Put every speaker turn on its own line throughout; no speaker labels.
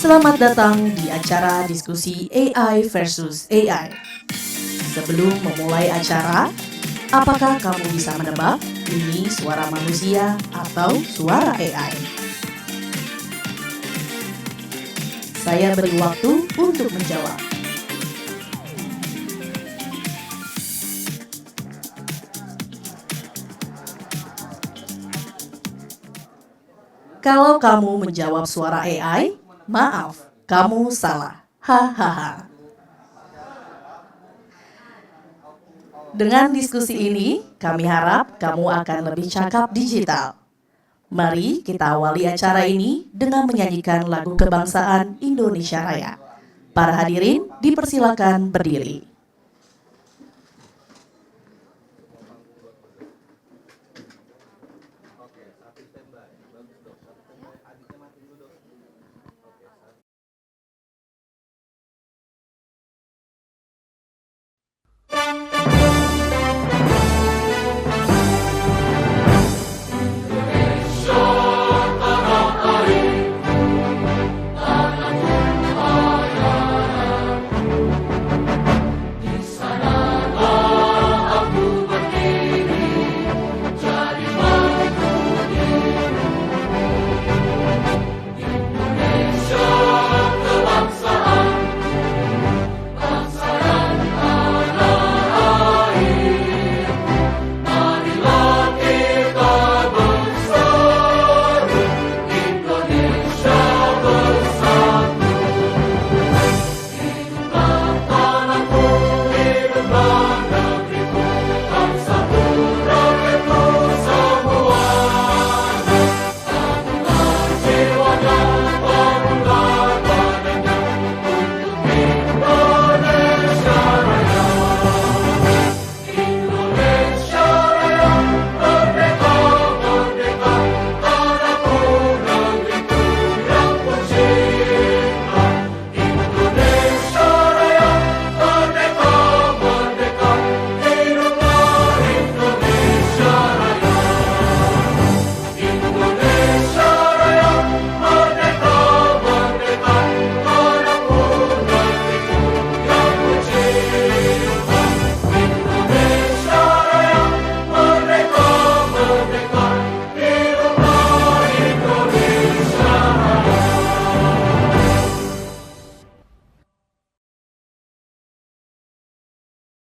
Selamat datang di acara diskusi AI versus AI. Sebelum memulai acara, apakah kamu bisa menebak ini suara manusia atau suara AI? Saya beri waktu untuk menjawab. Kalau kamu menjawab suara AI, maaf, kamu salah. Hahaha. Dengan diskusi ini, kami harap kamu akan lebih cakap digital. Mari kita awali acara ini dengan menyanyikan lagu kebangsaan Indonesia Raya. Para hadirin dipersilakan berdiri.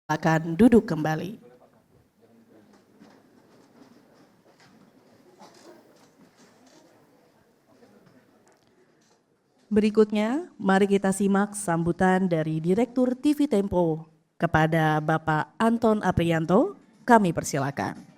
Akan duduk kembali. Berikutnya, mari kita simak sambutan dari Direktur TV Tempo kepada Bapak Anton Aprianto. Kami persilakan.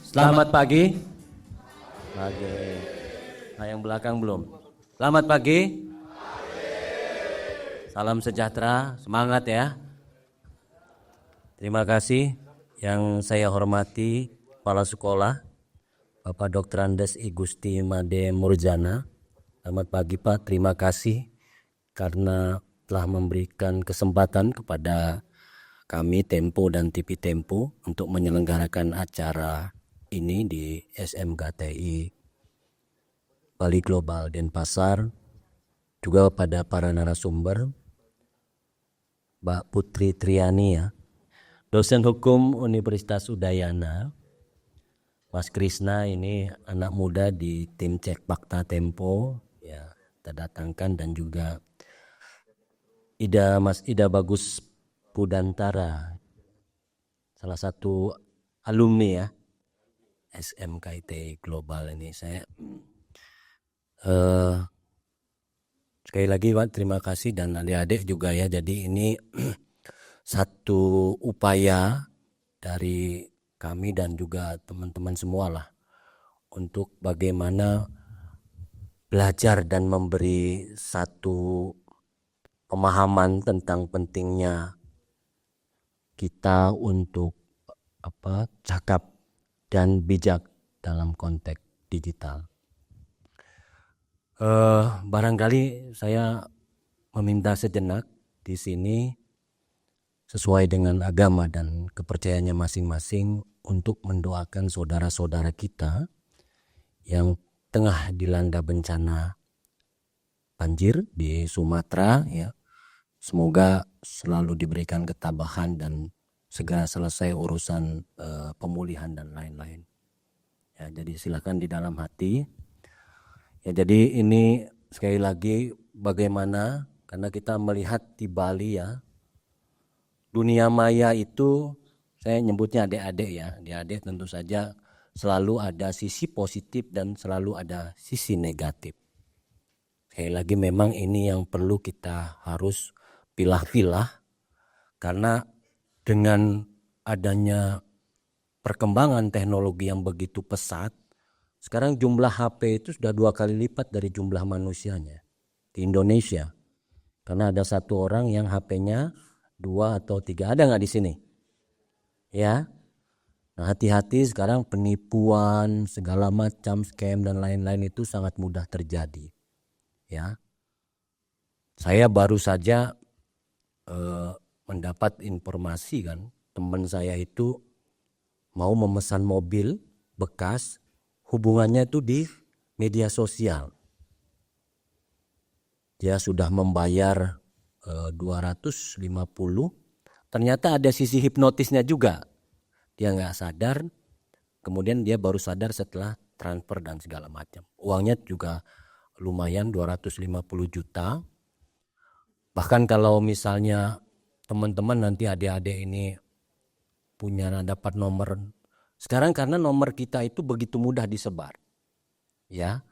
Selamat pagi. Pagi. Nah, yang belakang belum. Selamat pagi. Salam sejahtera, semangat ya. Terima kasih yang saya hormati Kepala Sekolah Bapak Dr. Andes I Gusti Made Murjana. Selamat pagi Pak, terima kasih karena telah memberikan kesempatan kepada kami Tempo dan TV Tempo untuk menyelenggarakan acara ini di SMKTI Bali Global Denpasar, juga pada para narasumber, Mbak Putri Triani ya, dosen hukum Universitas Udayana, Mas Krisna ini anak muda di tim Cek Fakta Tempo ya, terdatangkan, dan juga Mas Ida Bagus Pudantara, salah satu alumni ya SMKT Global ini. Saya sekali lagi Pak, terima kasih, dan adik-adik juga ya. Jadi ini satu upaya dari kami dan juga teman-teman semua lah untuk bagaimana belajar dan memberi satu pemahaman tentang pentingnya kita untuk cakap dan bijak dalam konteks digital. Barangkali saya meminta sejenak di sini sesuai dengan agama dan kepercayaannya masing-masing untuk mendoakan saudara-saudara kita yang tengah dilanda bencana banjir di Sumatera ya. Semoga selalu diberikan ketabahan dan segera selesai urusan pemulihan dan lain-lain. Ya, jadi silakan di dalam hati. Ya, jadi ini sekali lagi bagaimana karena kita melihat di Bali ya, dunia maya itu saya nyebutnya adik-adik ya. Adik-adik tentu saja selalu ada sisi positif dan selalu ada sisi negatif. Sekali lagi memang ini yang perlu kita harus pilah-pilah karena dengan adanya perkembangan teknologi yang begitu pesat, sekarang jumlah HP itu sudah 2 kali lipat dari jumlah manusianya di Indonesia. Karena ada satu orang yang HP-nya 2 atau 3, ada nggak di sini? Ya, nah hati-hati sekarang penipuan segala macam scam dan lain-lain itu sangat mudah terjadi. Ya, saya baru saja mendapat informasi kan, teman saya itu mau memesan mobil bekas, hubungannya itu di media sosial. Dia sudah membayar 250, ternyata ada sisi hipnotisnya juga. Dia nggak sadar, kemudian dia baru sadar setelah transfer dan segala macam. Uangnya juga lumayan 250 juta. Bahkan kalau misalnya teman-teman nanti adik-adik ini punya dapat nomor. Sekarang karena nomor kita itu begitu mudah disebar. Ya.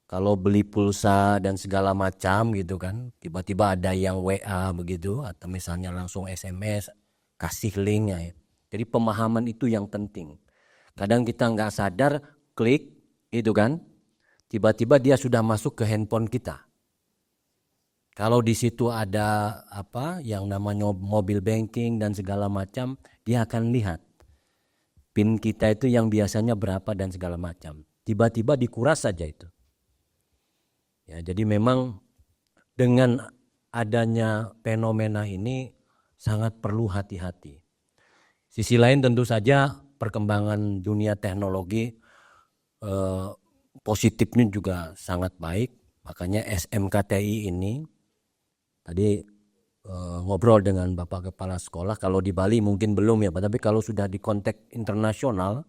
Kalau beli pulsa dan segala macam gitu kan, tiba-tiba ada yang WA begitu atau misalnya langsung SMS kasih linknya ya. Jadi pemahaman itu yang penting. Kadang kita nggak sadar klik itu kan, tiba-tiba dia sudah masuk ke handphone kita. Kalau di situ ada apa yang namanya mobile banking dan segala macam, dia akan lihat PIN kita itu yang biasanya berapa dan segala macam. Tiba-tiba dikuras saja itu. Ya, jadi memang dengan adanya fenomena ini sangat perlu hati-hati. Sisi lain tentu saja perkembangan dunia teknologi positifnya juga sangat baik. Makanya SMKTI ini tadi ngobrol dengan Bapak Kepala Sekolah, kalau di Bali mungkin belum ya, tapi kalau sudah di konteks internasional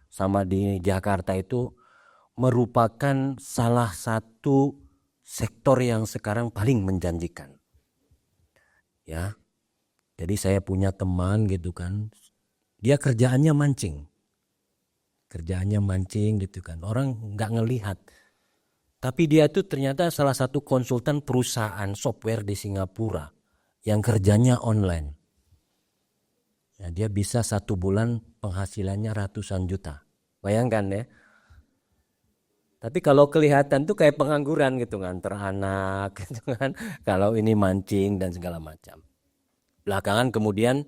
sama di Jakarta itu merupakan salah satu sektor yang sekarang paling menjanjikan. Ya. Jadi saya punya teman gitu kan, dia kerjaannya mancing. Kerjaannya mancing gitu kan. Orang nggak ngelihat. Tapi dia itu ternyata salah satu konsultan perusahaan software di Singapura yang kerjanya online. Ya, dia bisa 1 bulan penghasilannya ratusan juta. Bayangkan ya. Tapi kalau kelihatan tuh kayak pengangguran gitu kan, teranak gitu kan. Kalau ini mancing dan segala macam. Belakangan kemudian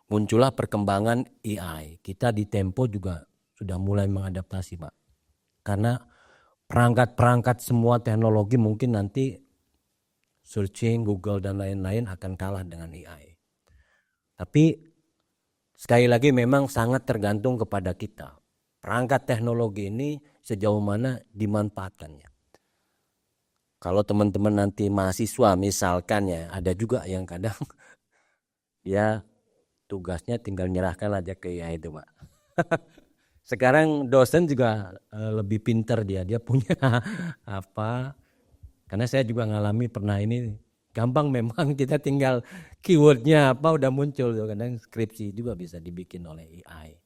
muncullah perkembangan AI. Kita di Tempo juga sudah mulai mengadaptasi Pak. Karena perangkat-perangkat semua teknologi mungkin nanti searching, Google dan lain-lain akan kalah dengan AI. Tapi sekali lagi memang sangat tergantung kepada kita. Perangkat teknologi ini sejauh mana dimanfaatkannya. Kalau teman-teman nanti mahasiswa misalkan ya, ada juga yang kadang dia tugasnya tinggal nyerahkan aja ke AI itu Pak. Sekarang dosen juga lebih pintar dia punya apa, karena saya juga ngalami pernah ini, gampang memang kita tinggal keywordnya apa udah muncul, kadang skripsi juga bisa dibikin oleh AI.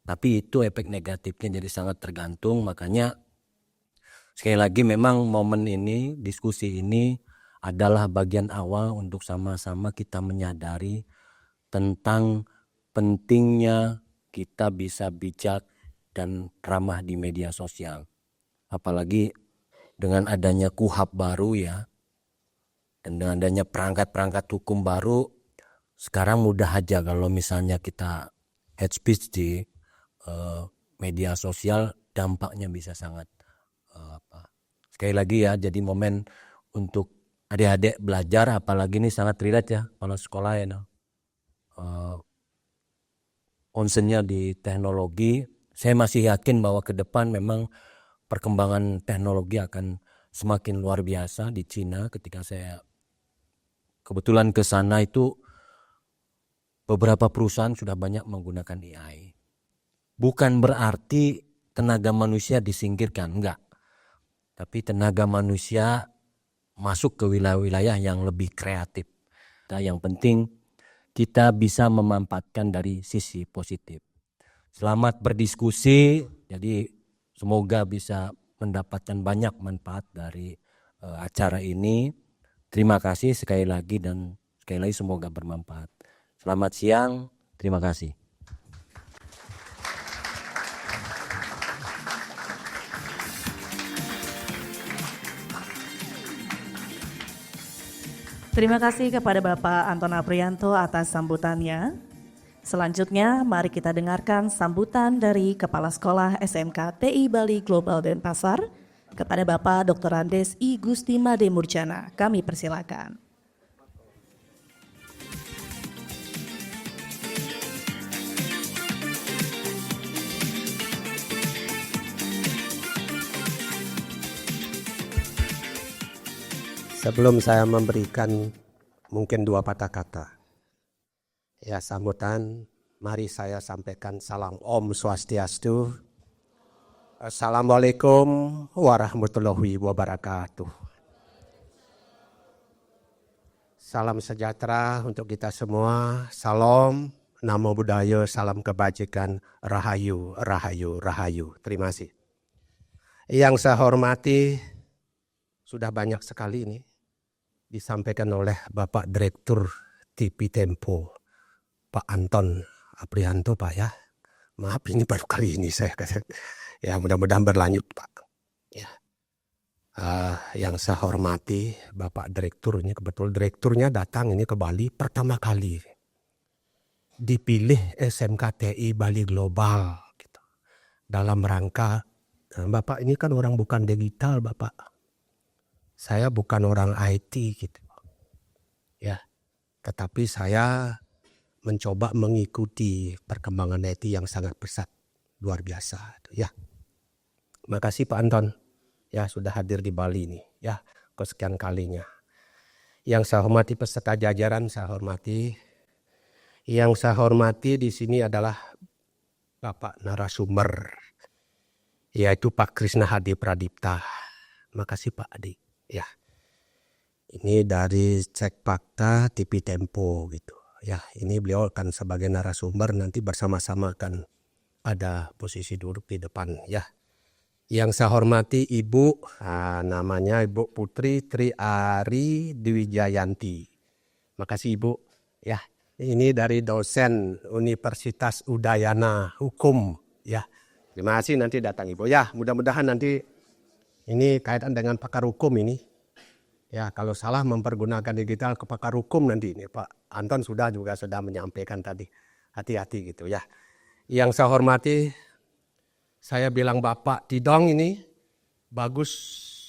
Tapi itu efek negatifnya jadi sangat tergantung, makanya sekali lagi memang momen ini, diskusi ini adalah bagian awal untuk sama-sama kita menyadari tentang pentingnya kita bisa bijak dan ramah di media sosial. Apalagi dengan adanya KUHP baru ya, dan dengan adanya perangkat-perangkat hukum baru, sekarang mudah aja kalau misalnya kita hate speech di media sosial, dampaknya bisa sangat sekali lagi ya, jadi momen untuk adik-adik belajar, apalagi ini sangat relate ya kepala sekolah ya. Concernnya di teknologi, saya masih yakin bahwa ke depan memang perkembangan teknologi akan semakin luar biasa di Cina. Ketika saya kebetulan ke sana itu, beberapa perusahaan sudah banyak menggunakan AI. Bukan berarti tenaga manusia disingkirkan, enggak. Tapi tenaga manusia masuk ke wilayah-wilayah yang lebih kreatif. Nah, yang penting kita bisa memanfaatkan dari sisi positif. Selamat berdiskusi, jadi semoga bisa mendapatkan banyak manfaat dari acara ini. Terima kasih sekali lagi dan sekali lagi semoga bermanfaat. Selamat siang, terima kasih.
Terima kasih kepada Bapak Anton Aprianto atas sambutannya. Selanjutnya, mari kita dengarkan sambutan dari Kepala Sekolah SMK TI Bali Global Denpasar kepada Bapak Dr. Andes I. Gusti Made Murjana. Kami persilakan.
Sebelum saya memberikan mungkin 2 patah kata, ya sambutan, mari saya sampaikan salam Om Swastiastu. Assalamualaikum warahmatullahi wabarakatuh. Salam sejahtera untuk kita semua, salam, namo buddhaya, salam kebajikan, rahayu, rahayu, rahayu. Terima kasih. Yang saya hormati, sudah banyak sekali ini disampaikan oleh Bapak Direktur TV Tempo, Pak Anton Aprianto, Pak ya. Maaf ini baru kali ini saya ya, mudah-mudahan berlanjut Pak. Ya. Yang saya hormati Bapak Direktur, ini kebetulan direkturnya datang ini ke Bali pertama kali. Dipilih SMK TI Bali Global gitu. Dalam rangka, Bapak ini kan orang bukan digital Bapak. Saya bukan orang IT gitu. Ya. Tetapi saya mencoba mengikuti perkembangan IT yang sangat pesat, luar biasa ya. Makasih Pak Anton ya sudah hadir di Bali ini ya kesekian kalinya. Yang saya hormati peserta jajaran, saya hormati. Yang saya hormati di sini adalah Bapak narasumber, yaitu Pak Krisna Hadi Pradipta. Makasih Pak Adi. Ya, ini dari Cek Fakta TV Tempo gitu. Ya, ini beliau akan sebagai narasumber nanti bersama-sama akan ada posisi duduk di depan ya. Yang saya hormati Ibu, namanya Ibu Putri Tri Ari Dwijayanti. Makasih Ibu. Ya, ini dari dosen Universitas Udayana Hukum ya. Terima kasih nanti datang Ibu ya. Mudah-mudahan nanti ini kaitan dengan pakar hukum ini. Ya, kalau salah mempergunakan digital ke pakar hukum nanti ini Pak Anton sudah menyampaikan tadi. Hati-hati gitu ya. Yang saya hormati, saya bilang Bapak Tidong ini bagus,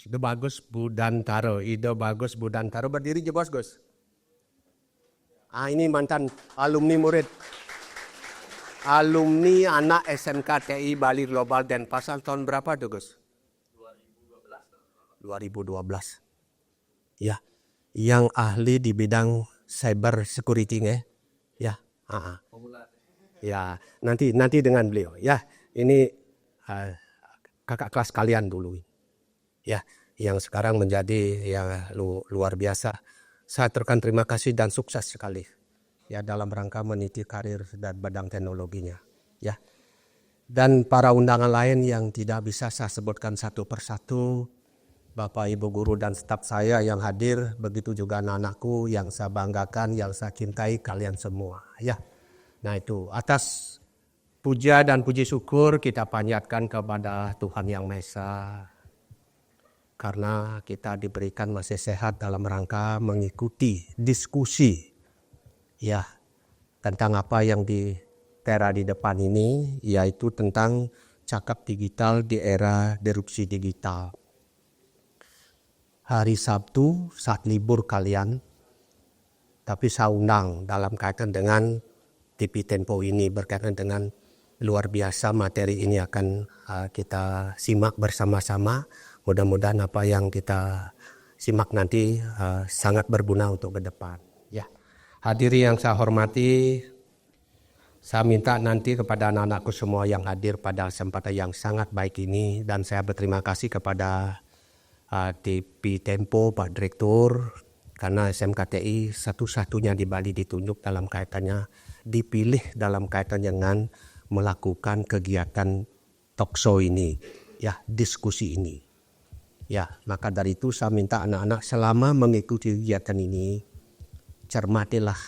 ide bagus Budantaro, ide bagus Budantaro berdiri je bos Gus. Ini mantan alumni murid. Alumni anak SMK TI Bali Global Denpasar tahun berapa tuh Gus? 2012. Ya, yang ahli di bidang cyber security ya. Ya, nanti dengan beliau ya. Ini kakak kelas kalian dulu. Ya, yang sekarang menjadi yang luar biasa. Saya aturkan terima kasih dan sukses sekali ya dalam rangka meniti karir dan bidang teknologinya ya. Dan para undangan lain yang tidak bisa saya sebutkan satu persatu, Bapak Ibu guru dan staf saya yang hadir, begitu juga anak-anakku yang saya banggakan, yang saya cintai kalian semua ya. Nah itu atas puja dan puji syukur kita panjatkan kepada Tuhan Yang Maha Esa karena kita diberikan masih sehat dalam rangka mengikuti diskusi ya tentang apa yang ditera di depan ini, yaitu tentang cakap digital di era disrupsi digital. hari Sabtu saat libur kalian, tapi saya undang dalam kaitan dengan TV Tempo ini, berkaitan dengan luar biasa materi ini akan kita simak bersama-sama. Mudah-mudahan apa yang kita simak nanti sangat berguna untuk ke depan. Ya, hadirin yang saya hormati, saya minta nanti kepada anak-anakku semua yang hadir pada kesempatan yang sangat baik ini, dan saya berterima kasih kepada TV Tempo, Pak Direktur, karena SMKTI satu-satunya di Bali ditunjuk dalam kaitannya, dipilih dalam kaitan dengan melakukan kegiatan talkshow ini, ya, diskusi ini. Ya, maka dari itu saya minta anak-anak selama mengikuti kegiatan ini, cermatilah,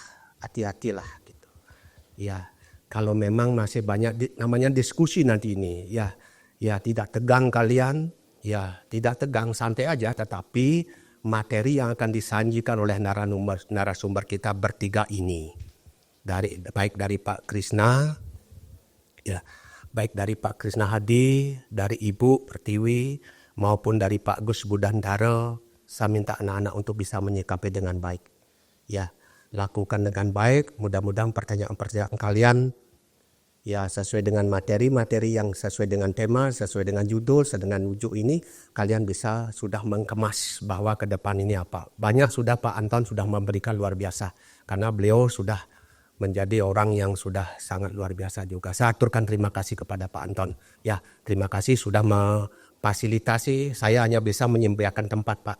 hati-hatilah gitu. Ya, kalau memang masih banyak namanya diskusi nanti ini, ya tidak tegang kalian, ya tidak tegang, santai aja, tetapi materi yang akan disajikan oleh narasumber kita bertiga ini, baik dari Pak Krisna, ya, baik dari Pak Krisna Hadi, dari Ibu Pertiwi, maupun dari Pak Gus Budandara, saya minta anak-anak untuk bisa menyikapi dengan baik. Ya, lakukan dengan baik, mudah-mudahan pertanyaan-pertanyaan kalian ya sesuai dengan materi-materi yang sesuai dengan tema, sesuai dengan judul, sesuai dengan wujud ini, kalian bisa sudah mengemas bahwa ke depan ini apa. Banyak sudah Pak Anton sudah memberikan luar biasa, karena beliau sudah menjadi orang yang sudah sangat luar biasa juga. Saya aturkan terima kasih kepada Pak Anton. Ya, terima kasih sudah memfasilitasi, saya hanya bisa menyediakan tempat Pak.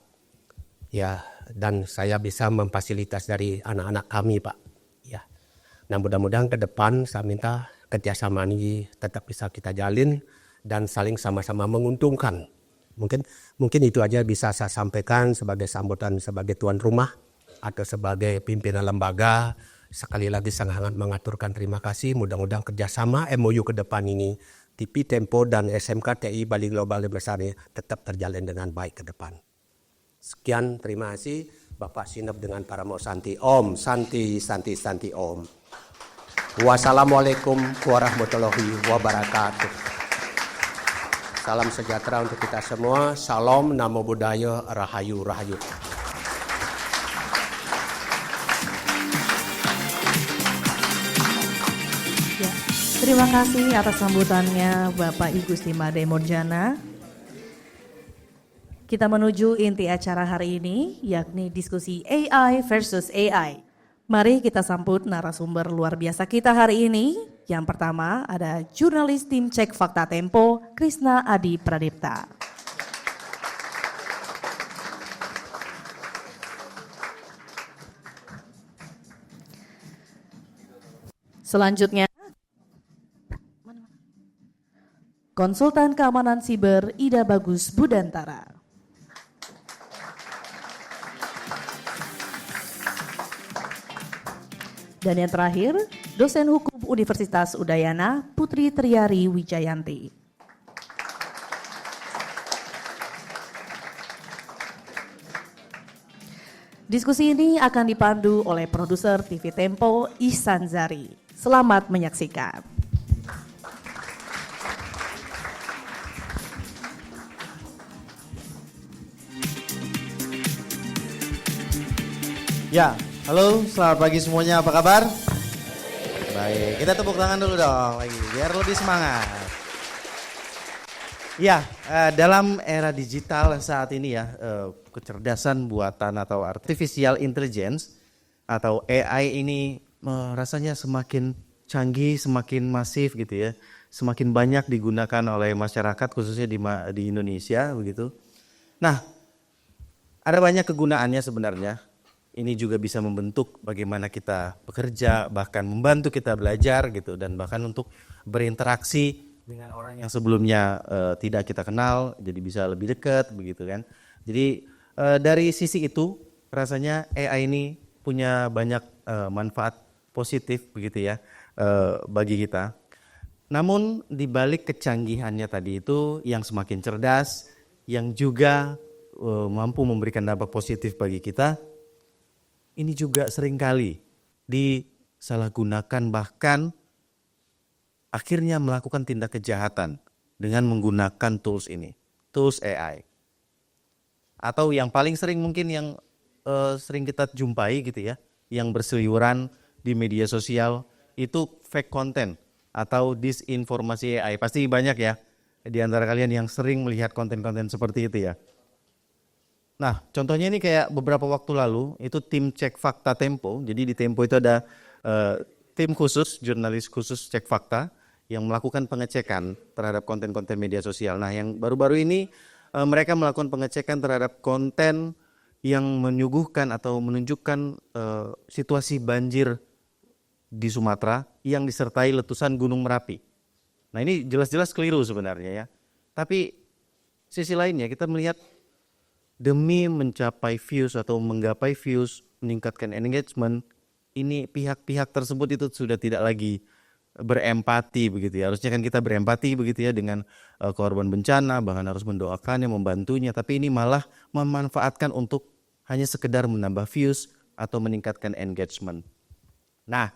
Ya, dan saya bisa memfasilitasi dari anak-anak kami Pak. Ya, nah mudah-mudahan ke depan saya minta kerjasama ini tetap bisa kita jalin dan saling sama-sama menguntungkan. Mungkin itu aja bisa saya sampaikan sebagai sambutan sebagai tuan rumah atau sebagai pimpinan lembaga. Sekali lagi sangat mengaturkan terima kasih. Mudah-mudahan kerjasama MOU ke depan ini TV Tempo dan SMKTI Bali Global Besar ini tetap terjalin dengan baik ke depan. Sekian, terima kasih. Bapak Sinep dengan para mau santi. Om, santi, santi, santi, om. Wassalamualaikum warahmatullahi wabarakatuh. Salam sejahtera untuk kita semua. Salam, namo buddhaya, rahayu, rahayu.
Ya, terima kasih atas sambutannya Bapak I Gusti Made Murjana. Kita menuju inti acara hari ini, yakni diskusi AI versus AI. Mari kita sambut narasumber luar biasa kita hari ini. Yang pertama ada jurnalis tim Cek Fakta Tempo, Krisna Adi Pradipta. Selanjutnya, konsultan keamanan siber Ida Bagus Budantara. Dan yang terakhir, dosen hukum Universitas Udayana, Putri Triari Wijayanti. Diskusi ini akan dipandu oleh produser TV Tempo, Ihsan Zari. Selamat menyaksikan.
Ya, halo, selamat pagi semuanya. Apa kabar? Baik, kita tepuk tangan dulu dong lagi, biar lebih semangat. Ya, dalam era digital saat ini ya, kecerdasan buatan atau artificial intelligence atau AI ini rasanya semakin canggih, semakin masif gitu ya, semakin banyak digunakan oleh masyarakat khususnya di Indonesia begitu. Nah, ada banyak kegunaannya sebenarnya. Ini juga bisa membentuk bagaimana kita bekerja, bahkan membantu kita belajar gitu, dan bahkan untuk berinteraksi dengan orang yang sebelumnya tidak kita kenal, jadi bisa lebih dekat begitu kan. Jadi dari sisi itu rasanya AI ini punya banyak manfaat positif begitu ya bagi kita. Namun di balik kecanggihannya tadi itu yang semakin cerdas, yang juga mampu memberikan dampak positif bagi kita, ini juga seringkali disalahgunakan, bahkan akhirnya melakukan tindak kejahatan dengan menggunakan tools ini, tools AI. atau yang paling sering mungkin yang sering kita jumpai gitu ya, yang berseliweran di media sosial itu fake content atau disinformasi AI. Pasti banyak ya di antara kalian yang sering melihat konten-konten seperti itu ya. Nah, contohnya ini kayak beberapa waktu lalu itu tim cek fakta Tempo. Jadi di Tempo itu ada tim khusus, jurnalis khusus cek fakta yang melakukan pengecekan terhadap konten-konten media sosial. Nah, yang baru-baru ini mereka melakukan pengecekan terhadap konten yang menyuguhkan atau menunjukkan situasi banjir di Sumatera yang disertai letusan Gunung Merapi. Nah, ini jelas-jelas keliru sebenarnya ya. Tapi sisi lainnya kita melihat demi mencapai views atau menggapai views, meningkatkan engagement, ini pihak-pihak tersebut itu sudah tidak lagi berempati begitu ya. Harusnya kan kita berempati begitu ya dengan korban bencana, bahkan harus mendoakannya, membantunya. Tapi ini malah memanfaatkan untuk hanya sekedar menambah views atau meningkatkan engagement. Nah,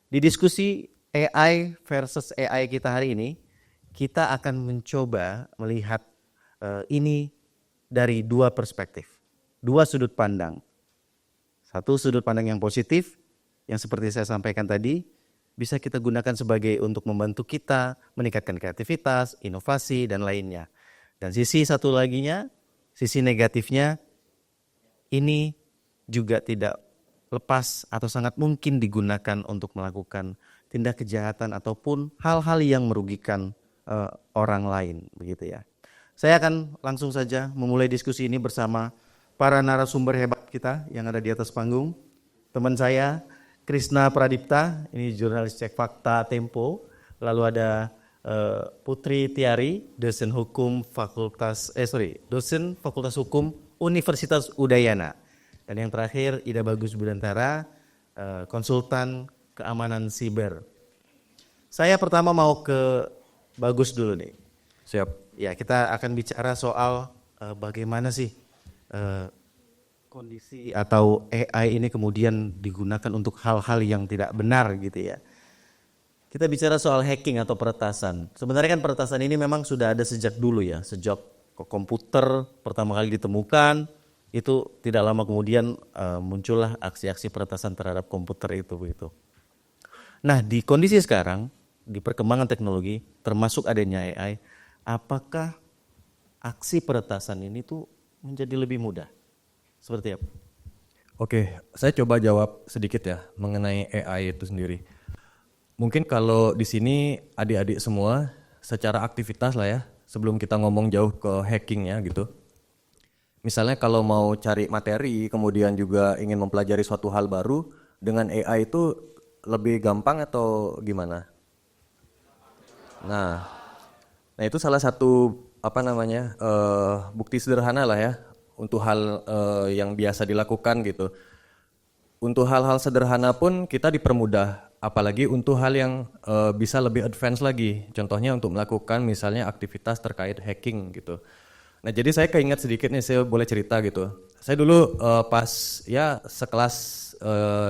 di diskusi AI versus AI kita hari ini, kita akan mencoba melihat ini dari dua perspektif, dua sudut pandang. Satu sudut pandang yang positif, yang seperti saya sampaikan tadi, bisa kita gunakan sebagai untuk membantu kita meningkatkan kreativitas, inovasi, dan lainnya. Dan sisi satu laginya, sisi negatifnya, ini juga tidak lepas atau sangat mungkin digunakan untuk melakukan tindak kejahatan ataupun hal-hal yang merugikan orang lain, begitu ya. Saya akan langsung saja memulai diskusi ini bersama para narasumber hebat kita yang ada di atas panggung. Teman saya, Krisna Pradipta, ini jurnalis cek fakta Tempo. Lalu ada Putri Tiari, dosen Fakultas Hukum Universitas Udayana. Dan yang terakhir, Ida Bagus Budantara, konsultan keamanan siber. Saya pertama mau ke Bagus dulu nih.
Siap.
Ya, kita akan bicara soal bagaimana sih kondisi atau AI ini kemudian digunakan untuk hal-hal yang tidak benar gitu ya. Kita bicara soal hacking atau peretasan. Sebenarnya kan peretasan ini memang sudah ada sejak dulu ya, sejak komputer pertama kali ditemukan, itu tidak lama kemudian muncullah aksi-aksi peretasan terhadap komputer itu begitu. Nah, di kondisi sekarang, di perkembangan teknologi, termasuk adanya AI, apakah aksi peretasan ini tuh menjadi lebih mudah? Seperti apa?
Oke, saya coba jawab sedikit ya mengenai AI itu sendiri. Mungkin kalau di sini adik-adik semua secara aktivitas lah ya, sebelum kita ngomong jauh ke hacking ya gitu. Misalnya kalau mau cari materi, kemudian juga ingin mempelajari suatu hal baru, dengan AI itu lebih gampang atau gimana? Nah itu salah satu bukti sederhana lah ya untuk hal yang biasa dilakukan gitu. Untuk hal-hal sederhana pun kita dipermudah, apalagi untuk hal yang bisa lebih advance lagi. Contohnya untuk melakukan misalnya aktivitas terkait hacking gitu. Nah jadi saya keinget sedikit nih, saya boleh cerita gitu. Saya dulu pas ya sekelas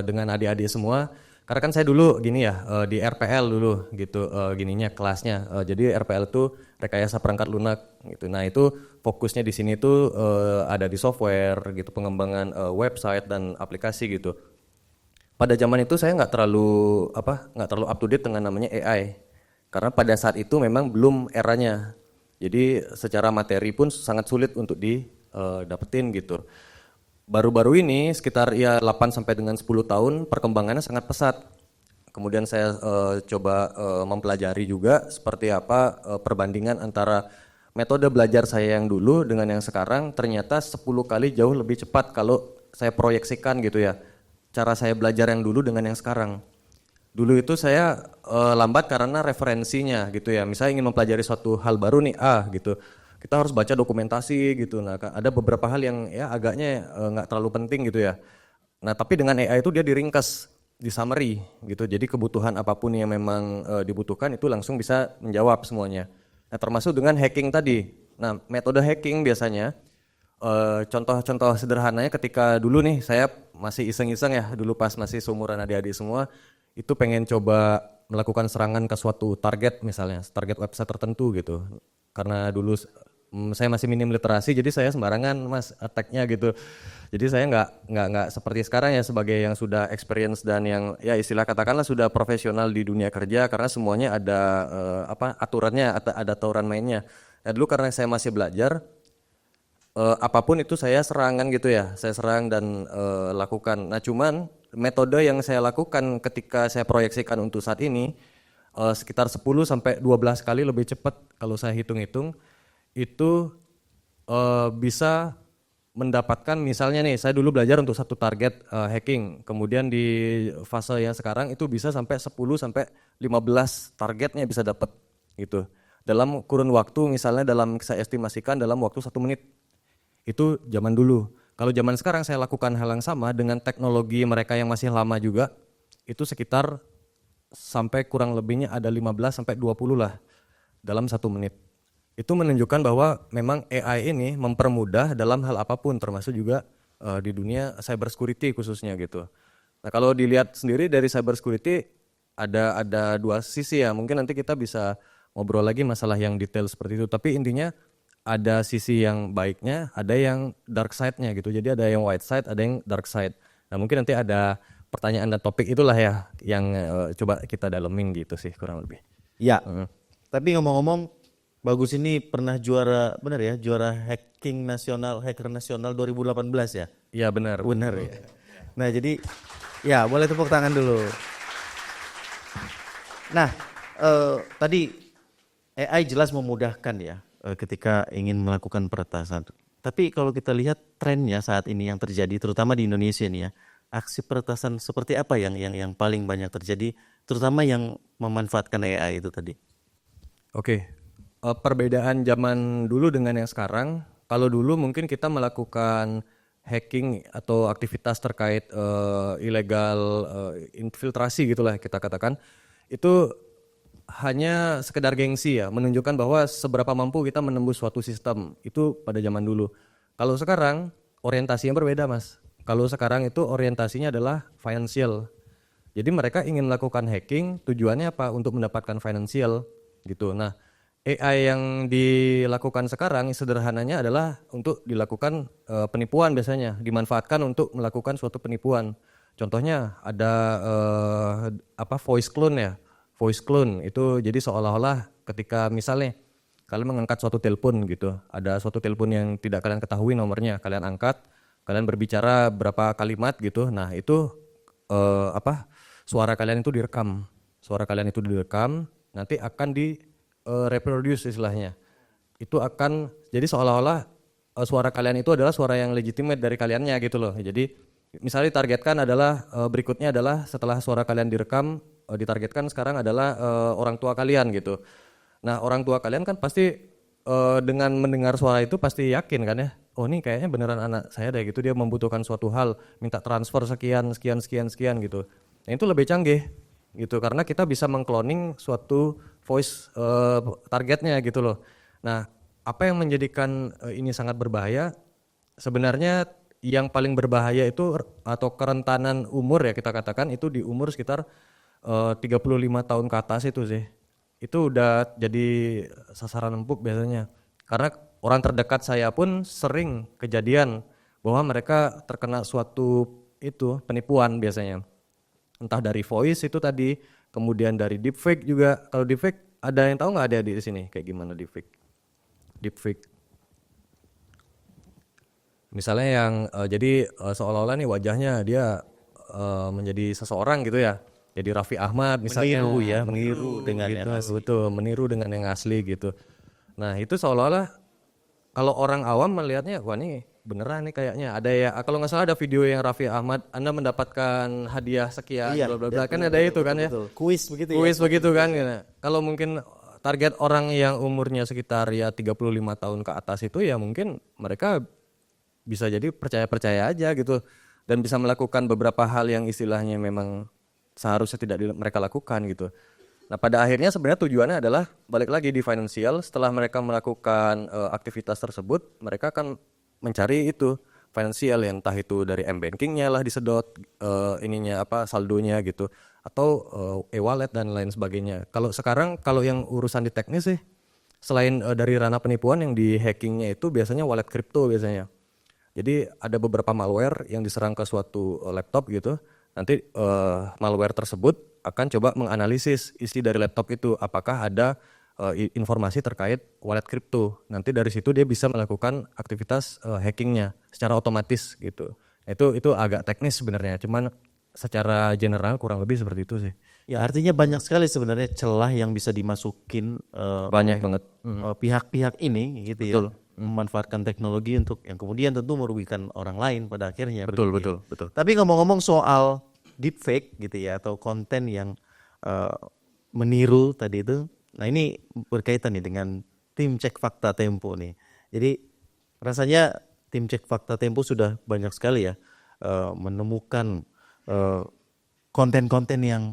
dengan adik-adik semua. Karena kan saya dulu gini ya, di RPL dulu gitu, gininya kelasnya. Jadi RPL itu rekayasa perangkat lunak gitu. Nah itu fokusnya di sini tuh ada di software gitu, pengembangan website dan aplikasi gitu. Pada zaman itu saya nggak terlalu up to date dengan namanya AI. Karena pada saat itu memang belum eranya. Jadi secara materi pun sangat sulit untuk didapetin gitu. Baru-baru ini sekitar 8 sampai dengan 10 tahun perkembangannya sangat pesat. Kemudian saya coba mempelajari juga seperti apa perbandingan antara metode belajar saya yang dulu dengan yang sekarang. Ternyata 10 kali jauh lebih cepat kalau saya proyeksikan gitu ya. Cara saya belajar yang dulu dengan yang sekarang. Dulu itu saya lambat karena referensinya gitu ya. Misalnya ingin mempelajari suatu hal baru nih gitu. Kita harus baca dokumentasi gitu. Nah, ada beberapa hal yang ya agaknya nggak terlalu penting gitu ya. Nah, tapi dengan AI itu dia diringkas, di summary gitu. Jadi kebutuhan apapun yang memang dibutuhkan itu langsung bisa menjawab semuanya. Nah, termasuk dengan hacking tadi. Nah, metode hacking biasanya contoh-contoh sederhananya ketika dulu nih saya masih iseng-iseng ya, dulu pas masih seumuran adik-adik semua, itu pengen coba melakukan serangan ke suatu target misalnya, target website tertentu gitu. Karena dulu saya masih minim literasi, jadi saya sembarangan mas attack-nya gitu. Jadi saya nggak seperti sekarang ya sebagai yang sudah experience dan yang ya istilah katakanlah sudah profesional di dunia kerja, karena semuanya ada aturannya, ada aturan mainnya. Nah, dulu karena saya masih belajar, apapun itu saya serangan gitu ya, saya serang dan lakukan. Nah cuman metode yang saya lakukan ketika saya proyeksikan untuk saat ini sekitar 10 sampai 12 kali lebih cepat kalau saya hitung-hitung itu bisa mendapatkan, misalnya nih saya dulu belajar untuk satu target hacking, kemudian di fase yang sekarang itu bisa sampai 10 sampai 15 targetnya bisa dapat gitu. Dalam kurun waktu misalnya saya estimasikan dalam waktu 1 menit. Itu zaman dulu. Kalau zaman sekarang saya lakukan hal yang sama dengan teknologi mereka yang masih lama juga, itu sekitar sampai kurang lebihnya ada 15 sampai 20 lah dalam 1 menit. Itu menunjukkan bahwa memang AI ini mempermudah dalam hal apapun, termasuk juga di dunia cyber security khususnya gitu. Nah kalau dilihat sendiri dari cyber security ada 2 sisi ya, mungkin nanti kita bisa ngobrol lagi masalah yang detail seperti itu. Tapi intinya ada sisi yang baiknya, ada yang dark side-nya gitu. Jadi ada yang white side, ada yang dark side. Nah mungkin nanti ada pertanyaan dan topik itulah ya yang coba kita dalemin gitu sih kurang lebih.
Ya. Tapi ngomong-ngomong, Bagus ini pernah juara, benar ya, juara hacker nasional 2018 ya?
Iya benar.
Benar ya. Nah jadi, ya boleh tepuk tangan dulu. Nah, tadi AI jelas memudahkan ya ketika ingin melakukan peretasan. Tapi kalau kita lihat trennya saat ini yang terjadi, terutama di Indonesia nih ya, aksi peretasan seperti apa yang paling banyak terjadi, terutama yang memanfaatkan AI itu tadi?
Oke. Perbedaan zaman dulu dengan yang sekarang, kalau dulu mungkin kita melakukan hacking atau aktivitas terkait ilegal infiltrasi gitulah kita katakan, itu hanya sekedar gengsi ya, menunjukkan bahwa seberapa mampu kita menembus suatu sistem, itu pada zaman dulu. Kalau sekarang orientasinya berbeda mas, kalau sekarang itu orientasinya adalah financial. Jadi mereka ingin melakukan hacking, tujuannya apa? Untuk mendapatkan financial gitu. Nah AI yang dilakukan sekarang sederhananya adalah untuk dilakukan penipuan biasanya, dimanfaatkan untuk melakukan suatu penipuan. Contohnya ada voice clone ya, voice clone itu jadi seolah-olah ketika misalnya kalian mengangkat suatu telepon gitu, ada suatu telepon yang tidak kalian ketahui nomornya, kalian angkat, kalian berbicara berapa kalimat gitu, nah itu suara kalian itu direkam, nanti akan reproduce istilahnya. Itu akan jadi seolah-olah suara kalian itu adalah suara yang legitimate dari kaliannya gitu loh. Jadi misalnya ditargetkan adalah berikutnya adalah setelah suara kalian direkam, ditargetkan sekarang adalah orang tua kalian gitu. Nah orang tua kalian kan pasti dengan mendengar suara itu pasti yakin kan ya, oh ini kayaknya beneran anak saya deh gitu, dia membutuhkan suatu hal, minta transfer sekian gitu. Nah itu lebih canggih gitu karena kita bisa mengcloning suatu voice targetnya gitu loh. Nah apa yang menjadikan ini sangat berbahaya, sebenarnya yang paling berbahaya itu atau kerentanan umur ya kita katakan itu di umur sekitar 35 tahun ke atas itu sih. Itu udah jadi sasaran empuk biasanya. Karena orang terdekat saya pun sering kejadian bahwa mereka terkena suatu penipuan biasanya. Entah dari voice itu tadi, kemudian dari deepfake juga. Kalau deepfake ada yang tahu nggak ada di sini kayak gimana deepfake? Deepfake. Misalnya yang jadi seolah-olah nih wajahnya dia menjadi seseorang gitu ya. Jadi Raffi Ahmad misalnya.
Meniru dengan
gitu,
yang asli.
betul, meniru dengan yang asli gitu. Nah itu seolah-olah kalau orang awam melihatnya, wah nih beneran nih kayaknya. Ada ya, kalau nggak salah ada video yang Raffi Ahmad, Anda mendapatkan hadiah sekian, bla bla bla, kan ada itu kan ya.
Kuis begitu ya.
Kuis begitu kan. Gitu. Kalau mungkin target orang yang umurnya sekitar ya 35 tahun ke atas itu ya mungkin mereka bisa jadi percaya-percaya aja gitu. Dan bisa melakukan beberapa hal yang istilahnya memang seharusnya tidak mereka lakukan gitu. Nah pada akhirnya sebenarnya tujuannya adalah balik lagi di financial. Setelah mereka melakukan aktivitas tersebut, mereka akan mencari itu financial, ya, entah itu dari m-bankingnya lah disedot, saldonya gitu, atau e-wallet dan lain sebagainya. Kalau sekarang kalau yang urusan di teknis sih selain dari ranah penipuan yang di hackingnya itu biasanya wallet kripto biasanya. Jadi ada beberapa malware yang diserang ke suatu laptop gitu. Nanti malware tersebut akan coba menganalisis isi dari laptop itu, apakah ada informasi terkait wallet kripto. Nanti dari situ dia bisa melakukan aktivitas hackingnya secara otomatis gitu. Itu agak teknis sebenarnya, cuman secara general kurang lebih seperti itu sih.
Ya artinya banyak sekali sebenarnya celah yang bisa dimasukin
Banyak banget.
pihak-pihak ini gitu ya.
Betul.
Memanfaatkan teknologi untuk yang kemudian tentu merugikan orang lain pada akhirnya.
Betul,
begitu ya.
betul.
Tapi ngomong-ngomong soal deepfake gitu ya atau konten yang meniru tadi itu. Nah ini berkaitan nih dengan tim cek fakta Tempo nih. Jadi rasanya tim cek fakta Tempo sudah banyak sekali ya menemukan konten-konten yang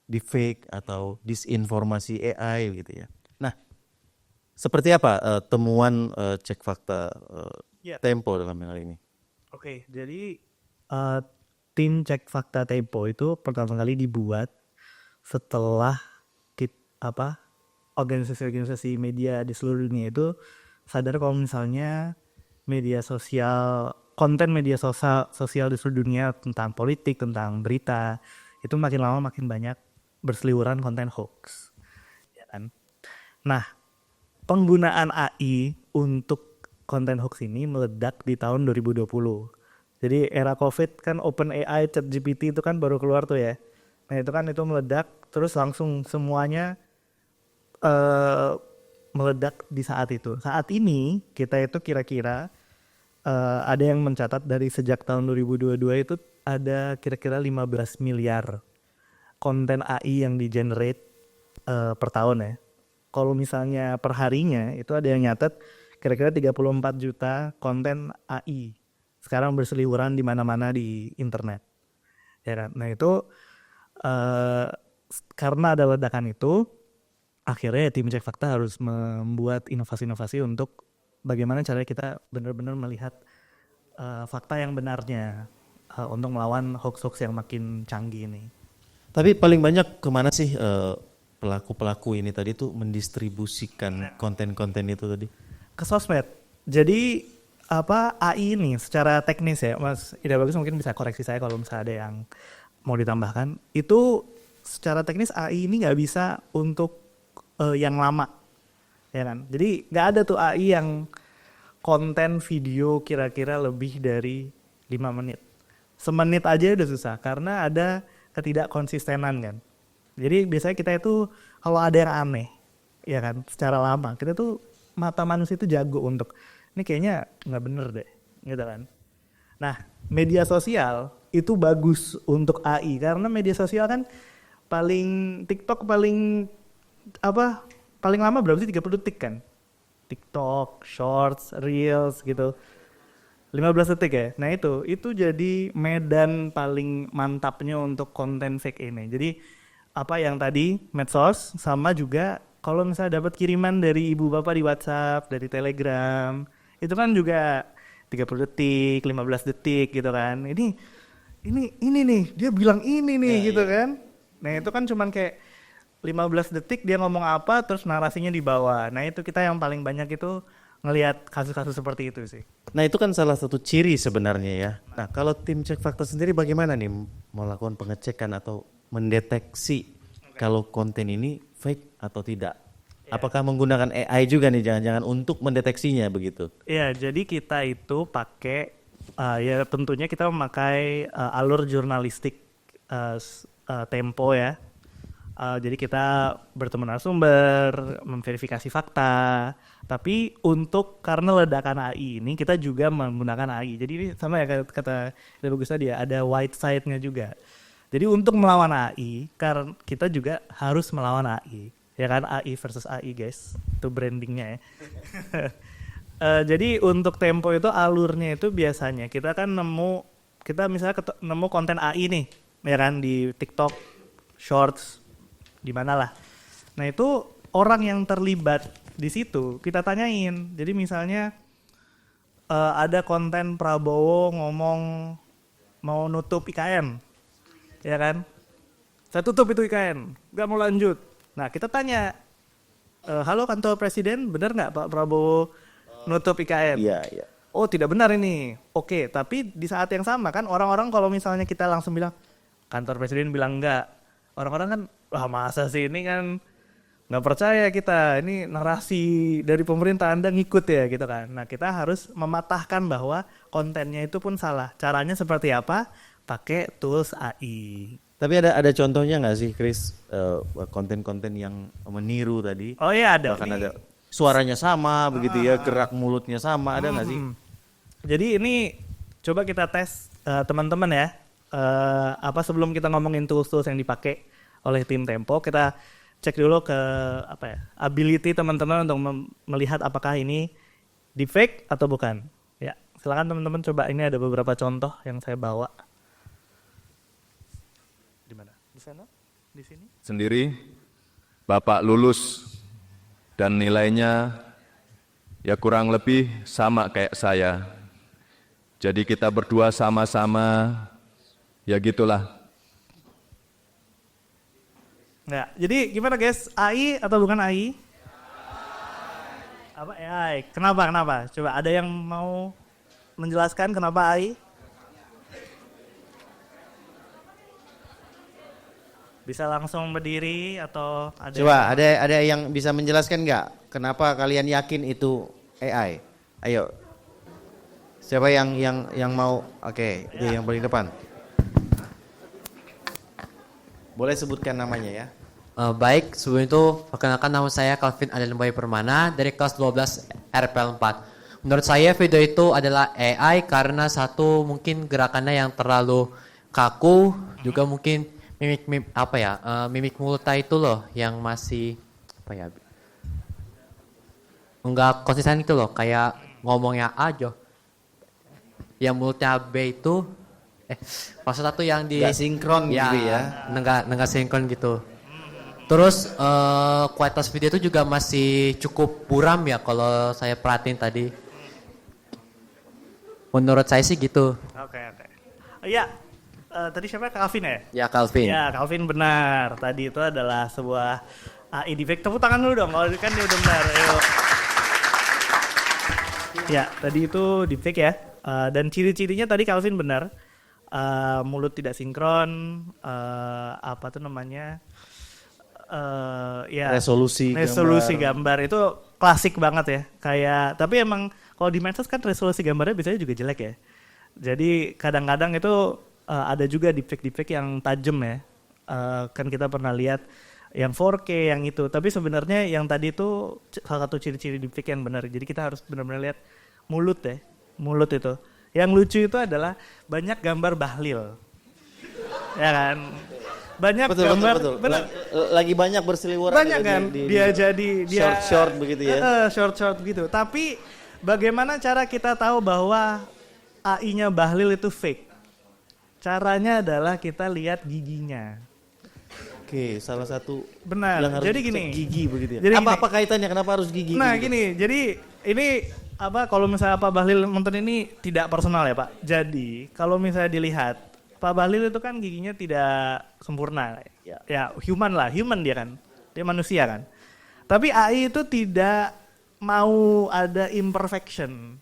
deepfake atau disinformasi AI gitu ya. Nah, seperti apa temuan cek fakta Tempo dalam hal ini?
Oke, jadi tim cek fakta Tempo itu pertama kali dibuat setelah organisasi-organisasi media di seluruh dunia itu sadar kalau misalnya media sosial, konten media sosial di seluruh dunia tentang politik, tentang berita itu makin lama makin banyak berseliweran konten hoax, ya kan? Nah, penggunaan AI untuk konten hoax ini meledak di tahun 2020. Jadi era COVID kan OpenAI, ChatGPT itu kan baru keluar tuh ya. Nah itu kan itu meledak, terus langsung semuanya meledak di saat itu. Saat ini kita itu kira-kira ada yang mencatat dari sejak tahun 2022 itu ada kira-kira 15 miliar konten AI yang di-generate per tahun ya. Kalau misalnya per harinya itu ada yang nyatet kira-kira 34 juta konten AI sekarang berseliweran di mana-mana di internet. Ya kan? Nah itu karena ada ledakan itu, akhirnya tim cek fakta harus membuat inovasi-inovasi untuk bagaimana caranya kita benar-benar melihat fakta yang benarnya untuk melawan hoax-hoax yang makin canggih ini.
Tapi paling banyak kemana sih pelaku-pelaku ini tadi tuh mendistribusikan konten-konten itu tadi?
Ke sosmed. Jadi AI ini secara teknis ya, Mas Ida Bagus mungkin bisa koreksi saya kalau misalnya ada yang mau ditambahkan. Itu secara teknis AI ini nggak bisa untuk yang lama, ya kan? Jadi nggak ada tuh AI yang konten video kira-kira lebih dari 5 menit. Semenit aja udah susah karena ada ketidakkonsistenan kan. Jadi biasanya kita itu kalau ada yang aneh, ya kan, secara lama kita tuh mata manusia itu jago untuk ini kayaknya nggak bener deh, gitu kan. Nah media sosial itu bagus untuk AI karena media sosial kan TikTok paling lama berapa sih, 30 detik kan? TikTok, Shorts, Reels gitu. 15 detik ya. Nah itu jadi medan paling mantapnya untuk konten fake ini. Jadi yang tadi medsos sama juga kalau misalnya dapat kiriman dari ibu bapak di WhatsApp, dari Telegram, itu kan juga 30 detik, 15 detik gitu kan. Ini nih, dia bilang ini nih gitu kan. Nah itu kan cuman kayak 15 detik dia ngomong apa terus narasinya di bawah. Nah itu kita yang paling banyak itu ngelihat kasus-kasus seperti itu sih.
Nah itu kan salah satu ciri sebenarnya ya. Nah kalau tim cek fakta sendiri bagaimana nih melakukan pengecekan atau mendeteksi kalau konten ini fake atau tidak? Apakah menggunakan AI juga nih jangan-jangan untuk mendeteksinya begitu?
Iya, jadi kita itu pakai ya tentunya kita memakai alur jurnalistik Tempo ya. Jadi kita bertemu narasumber, memverifikasi fakta. Tapi karena ledakan AI ini kita juga menggunakan AI. Jadi ini sama ya kata bagus tadi ya, ada white side-nya juga. Jadi untuk melawan AI, karena kita juga harus melawan AI. Ya kan, AI versus AI guys, itu brandingnya ya. Jadi untuk Tempo itu alurnya itu biasanya kita kan misalnya nemu konten AI nih, ya kan, di TikTok, Shorts, di mana lah. Nah itu orang yang terlibat di situ kita tanyain. Jadi misalnya ada konten Prabowo ngomong mau nutup IKN, ya kan? Saya tutup itu IKN, nggak mau lanjut. Nah kita tanya, halo kantor presiden, benar nggak Pak Prabowo nutup IKN?
Iya, iya.
Oh tidak benar ini. Oke, tapi di saat yang sama kan orang-orang kalau misalnya kita langsung bilang kantor presiden bilang enggak, orang-orang kan wah masa sih ini kan nggak percaya kita, ini narasi dari pemerintah Anda ngikut ya gitu kan. Nah kita harus mematahkan bahwa kontennya itu pun salah. Caranya seperti apa? Pakai tools AI.
Tapi ada contohnya nggak sih, Chris, konten-konten yang meniru tadi?
Oh iya ada.
Bahkan ada suaranya sama, begitu ya, gerak mulutnya sama, ada nggak sih?
Jadi ini coba kita tes teman-teman ya. Sebelum kita ngomongin tools-tools yang dipakai oleh tim Tempo, kita cek dulu ke ability teman-teman untuk melihat apakah ini deepfake atau bukan. Ya, silakan teman-teman coba, ini ada beberapa contoh yang saya bawa. Di mana? Di sana? Di sini?
Sendiri, Bapak lulus dan nilainya ya kurang lebih sama kayak saya. Jadi kita berdua sama-sama, ya gitulah.
Nggak. Jadi gimana guys? AI atau bukan AI? Apa AI? Kenapa? Coba ada yang mau menjelaskan kenapa AI? Bisa langsung berdiri atau ada?
Coba ada yang bisa menjelaskan nggak kenapa kalian yakin itu AI? Ayo. Siapa yang mau? Oke, dia yang paling depan. Boleh sebutkan namanya ya.
Baik, sebelum itu perkenalkan nama saya Calvin Aden Boy Permana dari kelas 12 RPL 4. Menurut saya video itu adalah AI karena satu mungkin gerakannya yang terlalu kaku, juga mungkin mimik mulutnya itu loh yang masih enggak konsisten itu loh, kayak ngomongnya A aja. Yang mulutnya B itu maksud satu yang di
Nggak sinkron gitu ya.
Nggak sinkron gitu. Terus kualitas video itu juga masih cukup buram ya kalau saya perhatiin tadi. Menurut saya sih gitu.
Oke. Iya, tadi siapa? Calvin ya?
Ya Calvin.
Ya, Calvin benar. Tadi itu adalah sebuah AI deepfake. Tepuk tangan dulu dong, kalau kan dia udah benar. Ayo. Ya, tadi itu deepfake ya. Dan ciri-cirinya tadi Calvin benar. Mulut tidak sinkron,
Resolusi
gambar itu klasik banget ya. Tapi emang kalau di medsos kan resolusi gambarnya biasanya juga jelek ya. Jadi kadang-kadang itu ada juga deepfake yang tajam ya. Kan kita pernah lihat yang 4K yang itu. Tapi sebenarnya yang tadi itu salah satu ciri-ciri deepfake yang benar. Jadi kita harus benar-benar lihat mulut ya. Mulut itu. Yang lucu itu adalah banyak gambar bahlil. Ya kan? Banyak gambar.
Betul. Lagi banyak berseliweran.
Banyak kan? Dia
short begitu ya.
Short begitu. Tapi bagaimana cara kita tahu bahwa AI-nya bahlil itu fake? Caranya adalah kita lihat giginya.
Oke, salah satu.
Benar.
Yang harus
Jadi
dicek
gini.
gigi begitu ya.
Jadi
Apa kaitannya? Kenapa harus gigi?
Nah
begitu?
gini, jadi ini kalau misalnya Pak Bahlil nonton ini tidak personal ya Pak. Jadi kalau misalnya dilihat Pak Bahlil itu kan giginya tidak sempurna. Ya human dia kan. Dia manusia kan. Tapi AI itu tidak mau ada imperfection.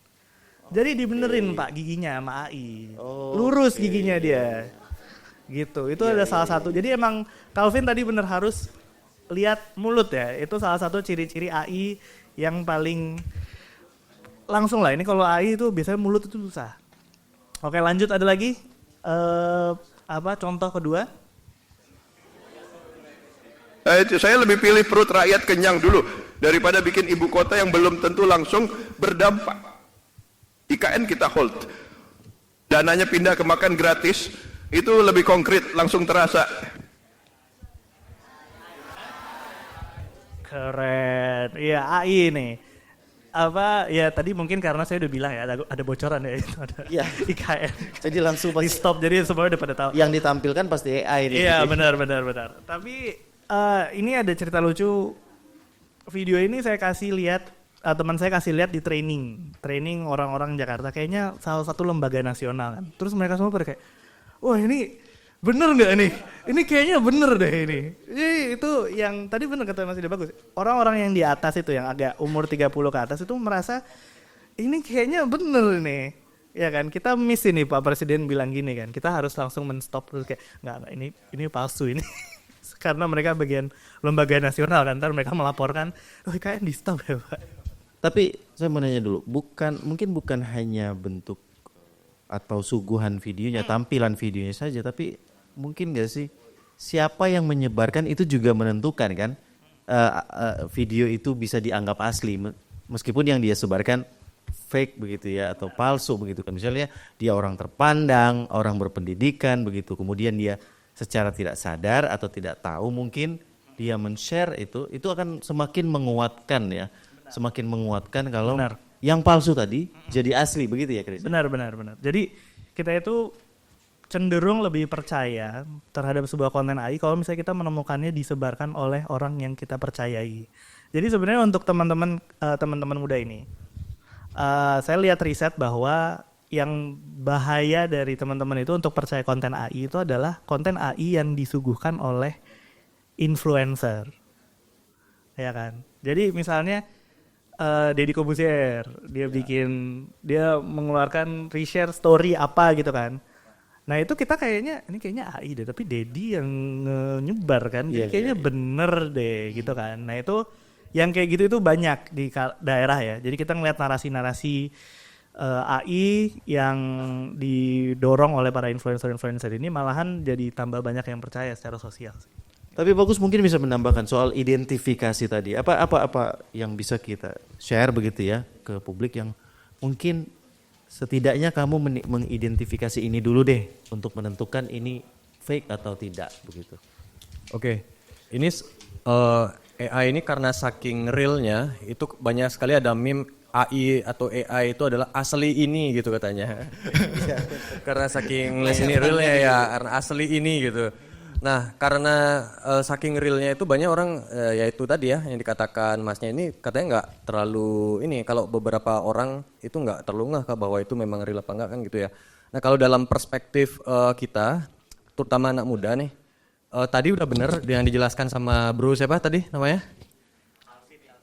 Jadi dibenerin Pak giginya sama AI. Lurus giginya dia. Gitu. Itu ada salah satu. Jadi emang Calvin tadi bener harus lihat mulut ya. Itu salah satu ciri-ciri AI yang paling langsung lah. Ini kalau AI itu biasanya mulut itu susah. Oke, lanjut ada lagi. Contoh kedua?
Saya lebih pilih perut rakyat kenyang dulu daripada bikin ibu kota yang belum tentu langsung berdampak. IKN kita hold, dananya pindah ke makan gratis, itu lebih konkret, langsung terasa.
Keren, iya AI nih. Tadi mungkin karena saya udah bilang ya ada bocoran ya itu ada IKN.
Jadi langsung
di stop, jadi semuanya udah pada tahu.
Yang ditampilkan pasti AI nih.
Iya benar. Tapi ini ada cerita lucu. Video ini saya kasih lihat, teman saya kasih lihat di training orang-orang Jakarta. Kayaknya salah satu lembaga nasional kan. Terus mereka semua pada kayak, wah ini bener nggak nih? Ini kayaknya bener deh ini. Jadi itu yang tadi bener kata Mas Ida bagus. Orang-orang yang di atas itu, yang agak umur 30 ke atas itu merasa ini kayaknya bener nih. Ya kan, kita miss ini Pak Presiden bilang gini kan, kita harus langsung men-stop terus kayak nggak ini palsu ini. Karena mereka bagian lembaga nasional kan, ntar mereka melaporkan, kayak di stop ya Pak.
Tapi saya mau nanya dulu, mungkin bukan hanya bentuk atau suguhan videonya, tampilan videonya saja, tapi mungkin nggak sih siapa yang menyebarkan itu juga menentukan kan video itu bisa dianggap asli meskipun yang dia sebarkan fake begitu ya atau palsu begitu kan. Misalnya dia orang terpandang, orang berpendidikan begitu, kemudian dia secara tidak sadar atau tidak tahu mungkin dia men-share itu akan semakin menguatkan ya. Semakin menguatkan kalau
Benar.
yang palsu tadi jadi asli begitu ya Chris?
Benar. Jadi kita itu cenderung lebih percaya terhadap sebuah konten AI kalau misalnya kita menemukannya disebarkan oleh orang yang kita percayai. Jadi sebenarnya untuk teman-teman muda ini, saya lihat riset bahwa yang bahaya dari teman-teman itu untuk percaya konten AI itu adalah konten AI yang disuguhkan oleh influencer, ya kan? Jadi misalnya Deddy Corbuzier, dia mengeluarkan reshare story apa gitu kan. Nah itu kita kayaknya AI deh, tapi Deddy yang nyebar kan, kayaknya bener deh gitu kan. Nah itu yang kayak gitu itu banyak di daerah ya. Jadi kita ngeliat narasi-narasi AI yang didorong oleh para influencer-influencer ini malahan jadi tambah banyak yang percaya secara sosial.
Tapi bagus mungkin bisa menambahkan soal identifikasi tadi. Apa yang bisa kita share begitu ya ke publik yang mungkin setidaknya kamu mengidentifikasi ini dulu deh untuk menentukan ini fake atau tidak begitu.
Oke, ini AI ini karena saking realnya itu banyak sekali ada meme AI atau AI itu adalah asli ini gitu katanya. Karena saking ini realnya ya, karena asli ini gitu. Nah karena saking realnya itu banyak orang ya itu tadi ya yang dikatakan masnya ini katanya nggak terlalu ini, kalau beberapa orang itu nggak terlalu ngeh bahwa itu memang real apa enggak kan gitu ya. Nah kalau dalam perspektif kita terutama anak muda nih, tadi udah bener yang dijelaskan sama bro siapa tadi namanya?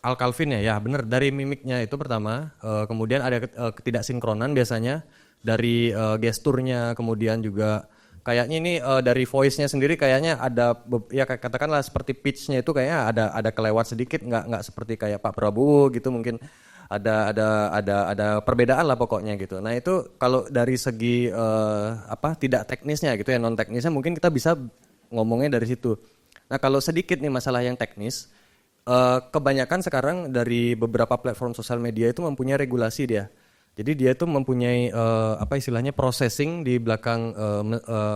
Al Calvin ya bener, dari mimiknya itu pertama, kemudian ada ketidaksinkronan biasanya dari gesturnya, kemudian juga kayaknya ini dari voice-nya sendiri kayaknya ada ya katakanlah seperti pitch-nya itu kayaknya ada kelewat sedikit, nggak seperti kayak Pak Prabowo gitu, mungkin ada perbedaan lah pokoknya gitu. Nah itu kalau dari segi tidak teknisnya gitu ya, non teknisnya mungkin kita bisa ngomongnya dari situ. Nah kalau sedikit nih masalah yang teknis, kebanyakan sekarang dari beberapa platform sosial media itu mempunyai regulasi dia. Jadi dia itu mempunyai istilahnya processing di belakang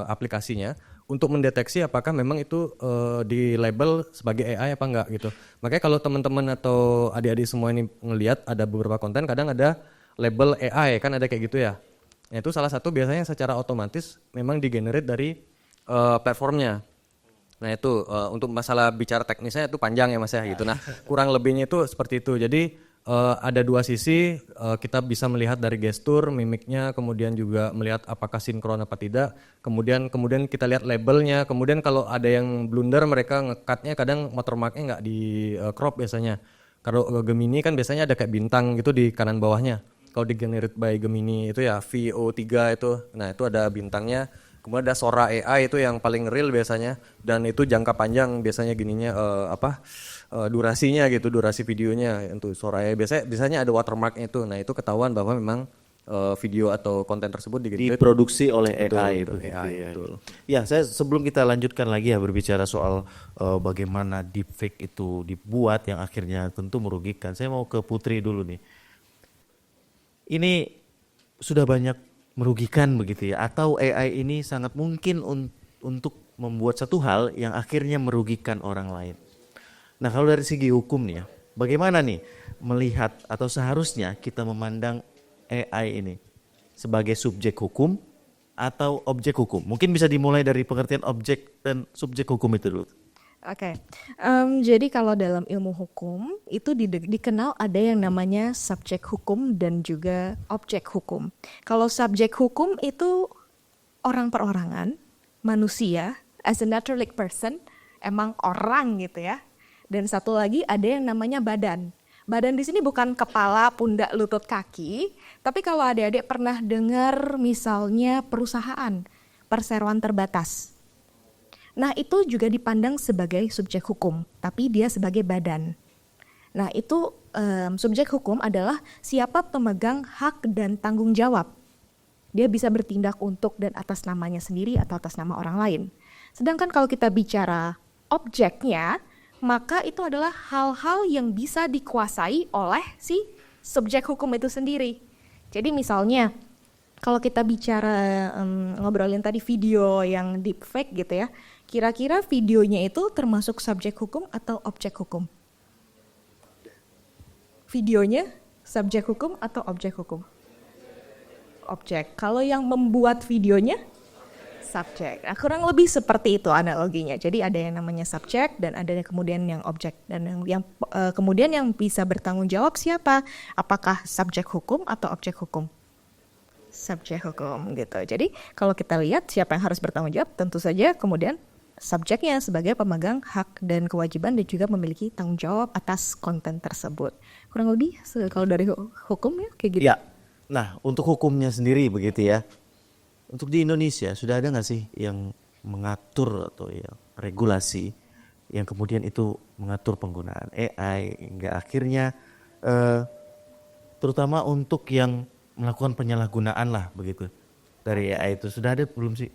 aplikasinya untuk mendeteksi apakah memang itu di label sebagai AI apa enggak gitu. Makanya kalau teman-teman atau adik-adik semua ini ngelihat ada beberapa konten kadang ada label AI kan ada kayak gitu ya. Nah, itu salah satu biasanya secara otomatis memang digenerate dari platformnya. Nah itu untuk masalah bicara teknisnya itu panjang ya Mas ya gitu. Nah kurang lebihnya itu seperti itu. Jadi ada dua sisi, kita bisa melihat dari gestur, mimiknya, kemudian juga melihat apakah sinkron apa tidak, kemudian kita lihat labelnya, kemudian kalau ada yang blunder mereka nge-cutnya kadang watermarknya nggak di crop biasanya. Kalau Gemini kan biasanya ada kayak bintang gitu di kanan bawahnya. Kalau di generate by Gemini itu ya VO3 itu, nah itu ada bintangnya. Kemudian ada Sora AI itu yang paling real biasanya, dan itu jangka panjang biasanya gininya durasinya gitu, durasi videonya untuk Sora AI biasanya ada watermarknya itu. Nah itu ketahuan bahwa memang video atau konten tersebut
diproduksi oleh AI
betul,
begitu
AI,
ya.
betul.
Ya, saya sebelum kita lanjutkan lagi ya berbicara soal bagaimana deepfake itu dibuat yang akhirnya tentu merugikan. Saya mau ke Putri dulu nih. Ini sudah banyak merugikan begitu ya, atau AI ini sangat mungkin untuk membuat satu hal yang akhirnya merugikan orang lain. Nah kalau dari segi hukum nih ya, bagaimana nih melihat atau seharusnya kita memandang AI ini sebagai subjek hukum atau objek hukum? Mungkin bisa dimulai dari pengertian objek dan subjek hukum itu dulu.
Oke, jadi kalau dalam ilmu hukum itu dikenal ada yang namanya subjek hukum dan juga objek hukum. Kalau subjek hukum itu orang perorangan, manusia, as a naturalistic person, emang orang gitu ya. Dan satu lagi ada yang namanya badan. Badan di sini bukan kepala, pundak, lutut, kaki, tapi kalau adik-adik pernah dengar misalnya perusahaan, perseroan terbatas. Nah itu juga dipandang sebagai subjek hukum, tapi dia sebagai badan. Nah itu subjek hukum adalah siapa pemegang hak dan tanggung jawab. Dia bisa bertindak untuk dan atas namanya sendiri atau atas nama orang lain. Sedangkan kalau kita bicara objeknya, maka itu adalah hal-hal yang bisa dikuasai oleh si subjek hukum itu sendiri. Jadi misalnya kalau kita bicara ngobrolin tadi video yang deepfake gitu ya, kira-kira videonya itu termasuk subjek hukum atau objek hukum? Videonya subjek hukum atau objek hukum? Objek. Kalau yang membuat videonya subjek. Nah, kurang lebih seperti itu analoginya. Jadi ada yang namanya subjek dan ada kemudian yang objek. Dan yang kemudian yang bisa bertanggung jawab siapa? Apakah subjek hukum atau objek hukum? Subjek hukum gitu. Jadi kalau kita lihat siapa yang harus bertanggung jawab, tentu saja kemudian subjeknya sebagai pemegang hak dan kewajiban dan juga memiliki tanggung jawab atas konten tersebut. Kurang lebih kalau dari hukum ya kayak gitu.
Ya. Nah, untuk hukumnya sendiri begitu ya. Untuk di Indonesia sudah ada nggak sih yang mengatur atau yang regulasi yang kemudian itu mengatur penggunaan AI hingga akhirnya terutama untuk yang melakukan penyalahgunaan lah begitu dari AI itu sudah ada belum sih?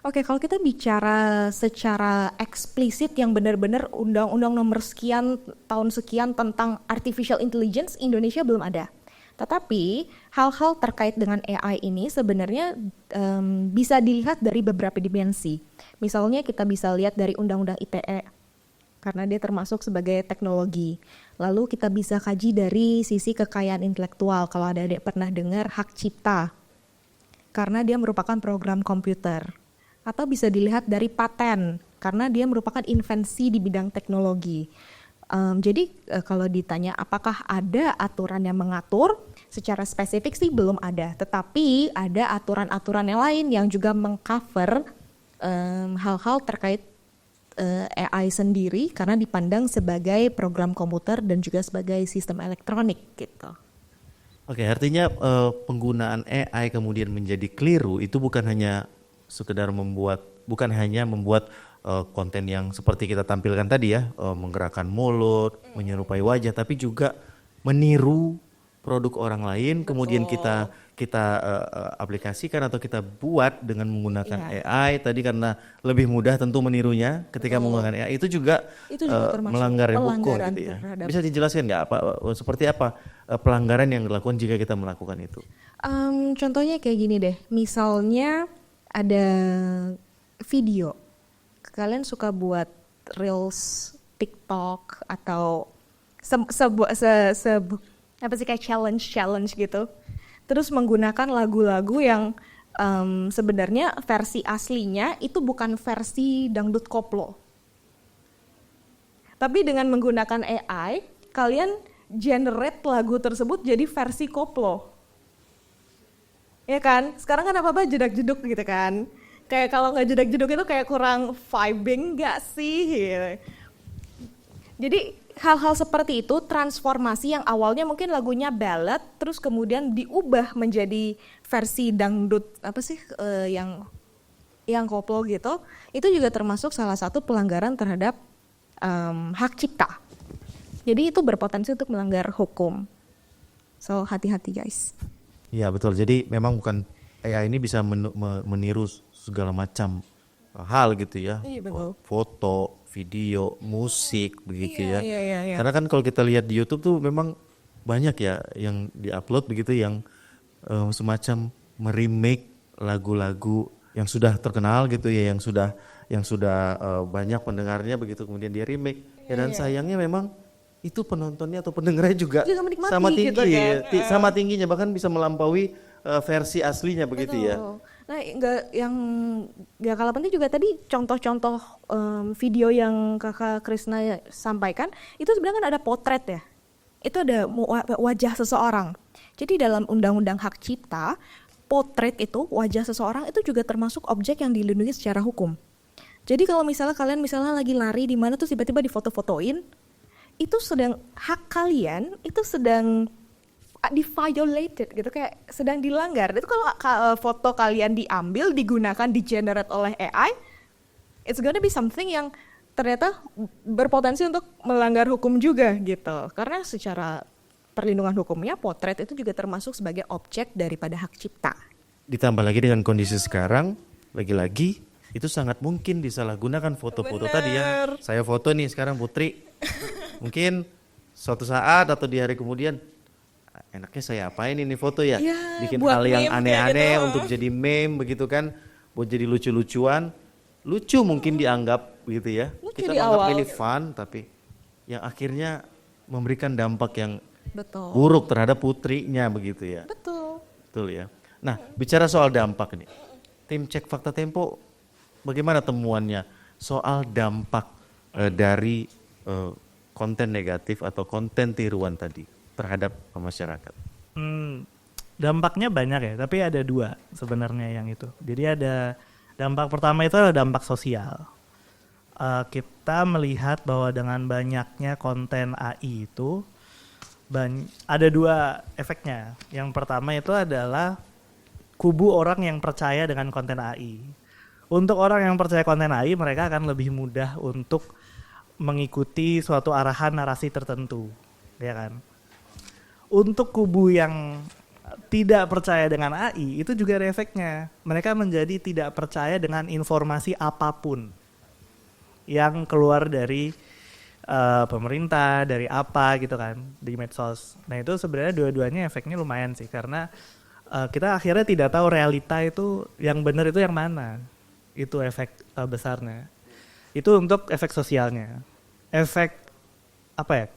Oke, kalau kita bicara secara eksplisit yang benar-benar undang-undang nomor sekian tahun sekian tentang artificial intelligence, Indonesia belum ada. Tetapi hal-hal terkait dengan AI ini sebenarnya bisa dilihat dari beberapa dimensi. Misalnya kita bisa lihat dari Undang-Undang ITE, karena dia termasuk sebagai teknologi. Lalu kita bisa kaji dari sisi kekayaan intelektual, kalau ada adik pernah dengar hak cipta, karena dia merupakan program komputer. Atau bisa dilihat dari paten, karena dia merupakan invensi di bidang teknologi. Jadi kalau ditanya apakah ada aturan yang mengatur, secara spesifik sih belum ada. Tetapi ada aturan-aturan yang lain yang juga mengcover hal-hal terkait AI sendiri karena dipandang sebagai program komputer dan juga sebagai sistem elektronik gitu.
Oke, artinya penggunaan AI kemudian menjadi keliru itu bukan hanya sekedar membuat konten yang seperti kita tampilkan tadi ya, menggerakkan mulut, menyerupai wajah, tapi juga meniru produk orang lain, kemudian kita aplikasikan atau kita buat dengan menggunakan AI tadi karena lebih mudah tentu menirunya ketika menggunakan AI itu juga melanggar hukum gitu ya. Bisa dijelaskan nggak seperti apa pelanggaran yang dilakukan jika kita melakukan itu?
Contohnya kayak gini deh, misalnya ada video. Kalian suka buat reels, TikTok atau kayak challenge gitu. Terus menggunakan lagu-lagu yang sebenarnya versi aslinya itu bukan versi dangdut koplo. Tapi dengan menggunakan AI, kalian generate lagu tersebut jadi versi koplo. Ya kan? Sekarang kan apa-apa jedak-jeduk gitu kan. Kayak kalau nggak jedak-jeduk itu kayak kurang vibing nggak sih? Gitu. Jadi hal-hal seperti itu, transformasi yang awalnya mungkin lagunya ballad, terus kemudian diubah menjadi versi dangdut yang koplo gitu, itu juga termasuk salah satu pelanggaran terhadap hak cipta. Jadi itu berpotensi untuk melanggar hukum. So hati-hati guys.
Iya betul. Jadi memang bukan AI ini bisa meniru segala macam hal gitu ya.
Iya, betul.
Foto, video, musik begitu ya.
Iya.
Karena kan kalau kita lihat di YouTube tuh memang banyak ya yang diupload begitu yang semacam meremake lagu-lagu yang sudah terkenal gitu ya, yang sudah banyak pendengarnya begitu kemudian dia remake. Dan sayangnya memang itu penontonnya atau pendengarnya juga sama tinggi gitu kan? Sama tingginya bahkan bisa melampaui versi aslinya begitu. Betul. Ya.
Nah, yang nggak kalah penting juga tadi contoh-contoh video yang Kakak Krisna sampaikan itu sebenarnya kan ada potret ya. Itu ada wajah seseorang. Jadi dalam undang-undang hak cipta, potret itu, wajah seseorang itu juga termasuk objek yang dilindungi secara hukum. Jadi kalau misalnya kalian lagi lari di mana terus tiba-tiba difoto-fotoin, itu sedang hak kalian itu sedang di-violated gitu, kayak sedang dilanggar. Itu kalau foto kalian diambil, digunakan, di-generate oleh AI, it's gonna be something yang ternyata berpotensi untuk melanggar hukum juga gitu. Karena secara perlindungan hukumnya potret itu juga termasuk sebagai objek daripada hak cipta.
Ditambah lagi dengan kondisi sekarang, lagi-lagi itu sangat mungkin disalahgunakan foto-foto tadi ya. Saya foto nih sekarang Putri, mungkin suatu saat atau di hari kemudian, enaknya saya apain ini foto ya? Bikin hal yang aneh-aneh gitu, untuk jadi meme begitu kan, buat jadi lucu-lucuan. Lucu mungkin dianggap gitu ya.
Lucu
Kita
di
anggap
awal.
ini fun, tapi yang akhirnya memberikan dampak yang
Betul.
buruk terhadap putrinya begitu ya. Betul ya. Nah, bicara soal dampak nih. Tim Cek Fakta Tempo bagaimana temuannya soal dampak dari konten negatif atau konten tiruan tadi terhadap masyarakat?
Dampaknya banyak ya, tapi ada 2 sebenarnya yang itu. Jadi ada dampak pertama itu adalah dampak sosial. Kita melihat bahwa dengan banyaknya konten AI itu ada 2 efeknya. Yang pertama itu adalah kubu orang yang percaya dengan konten AI. Untuk orang yang percaya konten AI, mereka akan lebih mudah untuk mengikuti suatu arahan narasi tertentu, ya kan? Untuk kubu yang tidak percaya dengan AI, itu juga ada efeknya. Mereka menjadi tidak percaya dengan informasi apapun yang keluar dari pemerintah, dari apa gitu kan, di medsos. Nah itu sebenarnya dua-duanya efeknya lumayan sih, karena kita akhirnya tidak tahu realita itu yang benar itu yang mana. Itu efek besarnya. Itu untuk efek sosialnya. Efek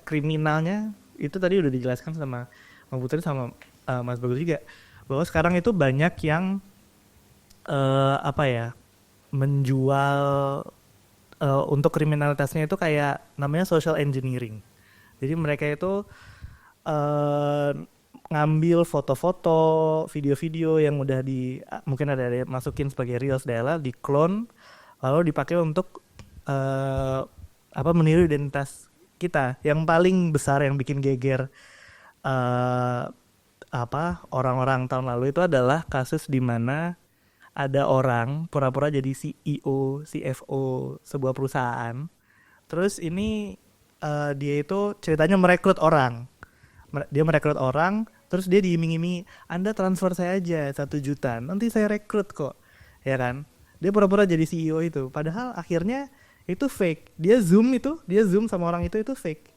kriminalnya itu tadi udah dijelaskan sama Mbak Putri sama Mas Bagus juga, bahwa sekarang itu banyak yang menjual untuk kriminalitasnya itu kayak namanya social engineering. Jadi mereka itu ngambil foto-foto, video-video yang udah mungkin ada masukin sebagai reels daerah, di-clone, lalu dipakai untuk meniru identitas kita. Yang paling besar yang bikin geger orang-orang tahun lalu itu adalah kasus di mana ada orang pura-pura jadi CEO, CFO sebuah perusahaan. Terus ini dia itu ceritanya merekrut orang. Dia merekrut orang, terus dia diiming-imingi, Anda transfer saya aja 1 juta, nanti saya rekrut kok, ya kan? Dia pura-pura jadi CEO itu, padahal akhirnya itu fake. Dia zoom sama orang itu fake.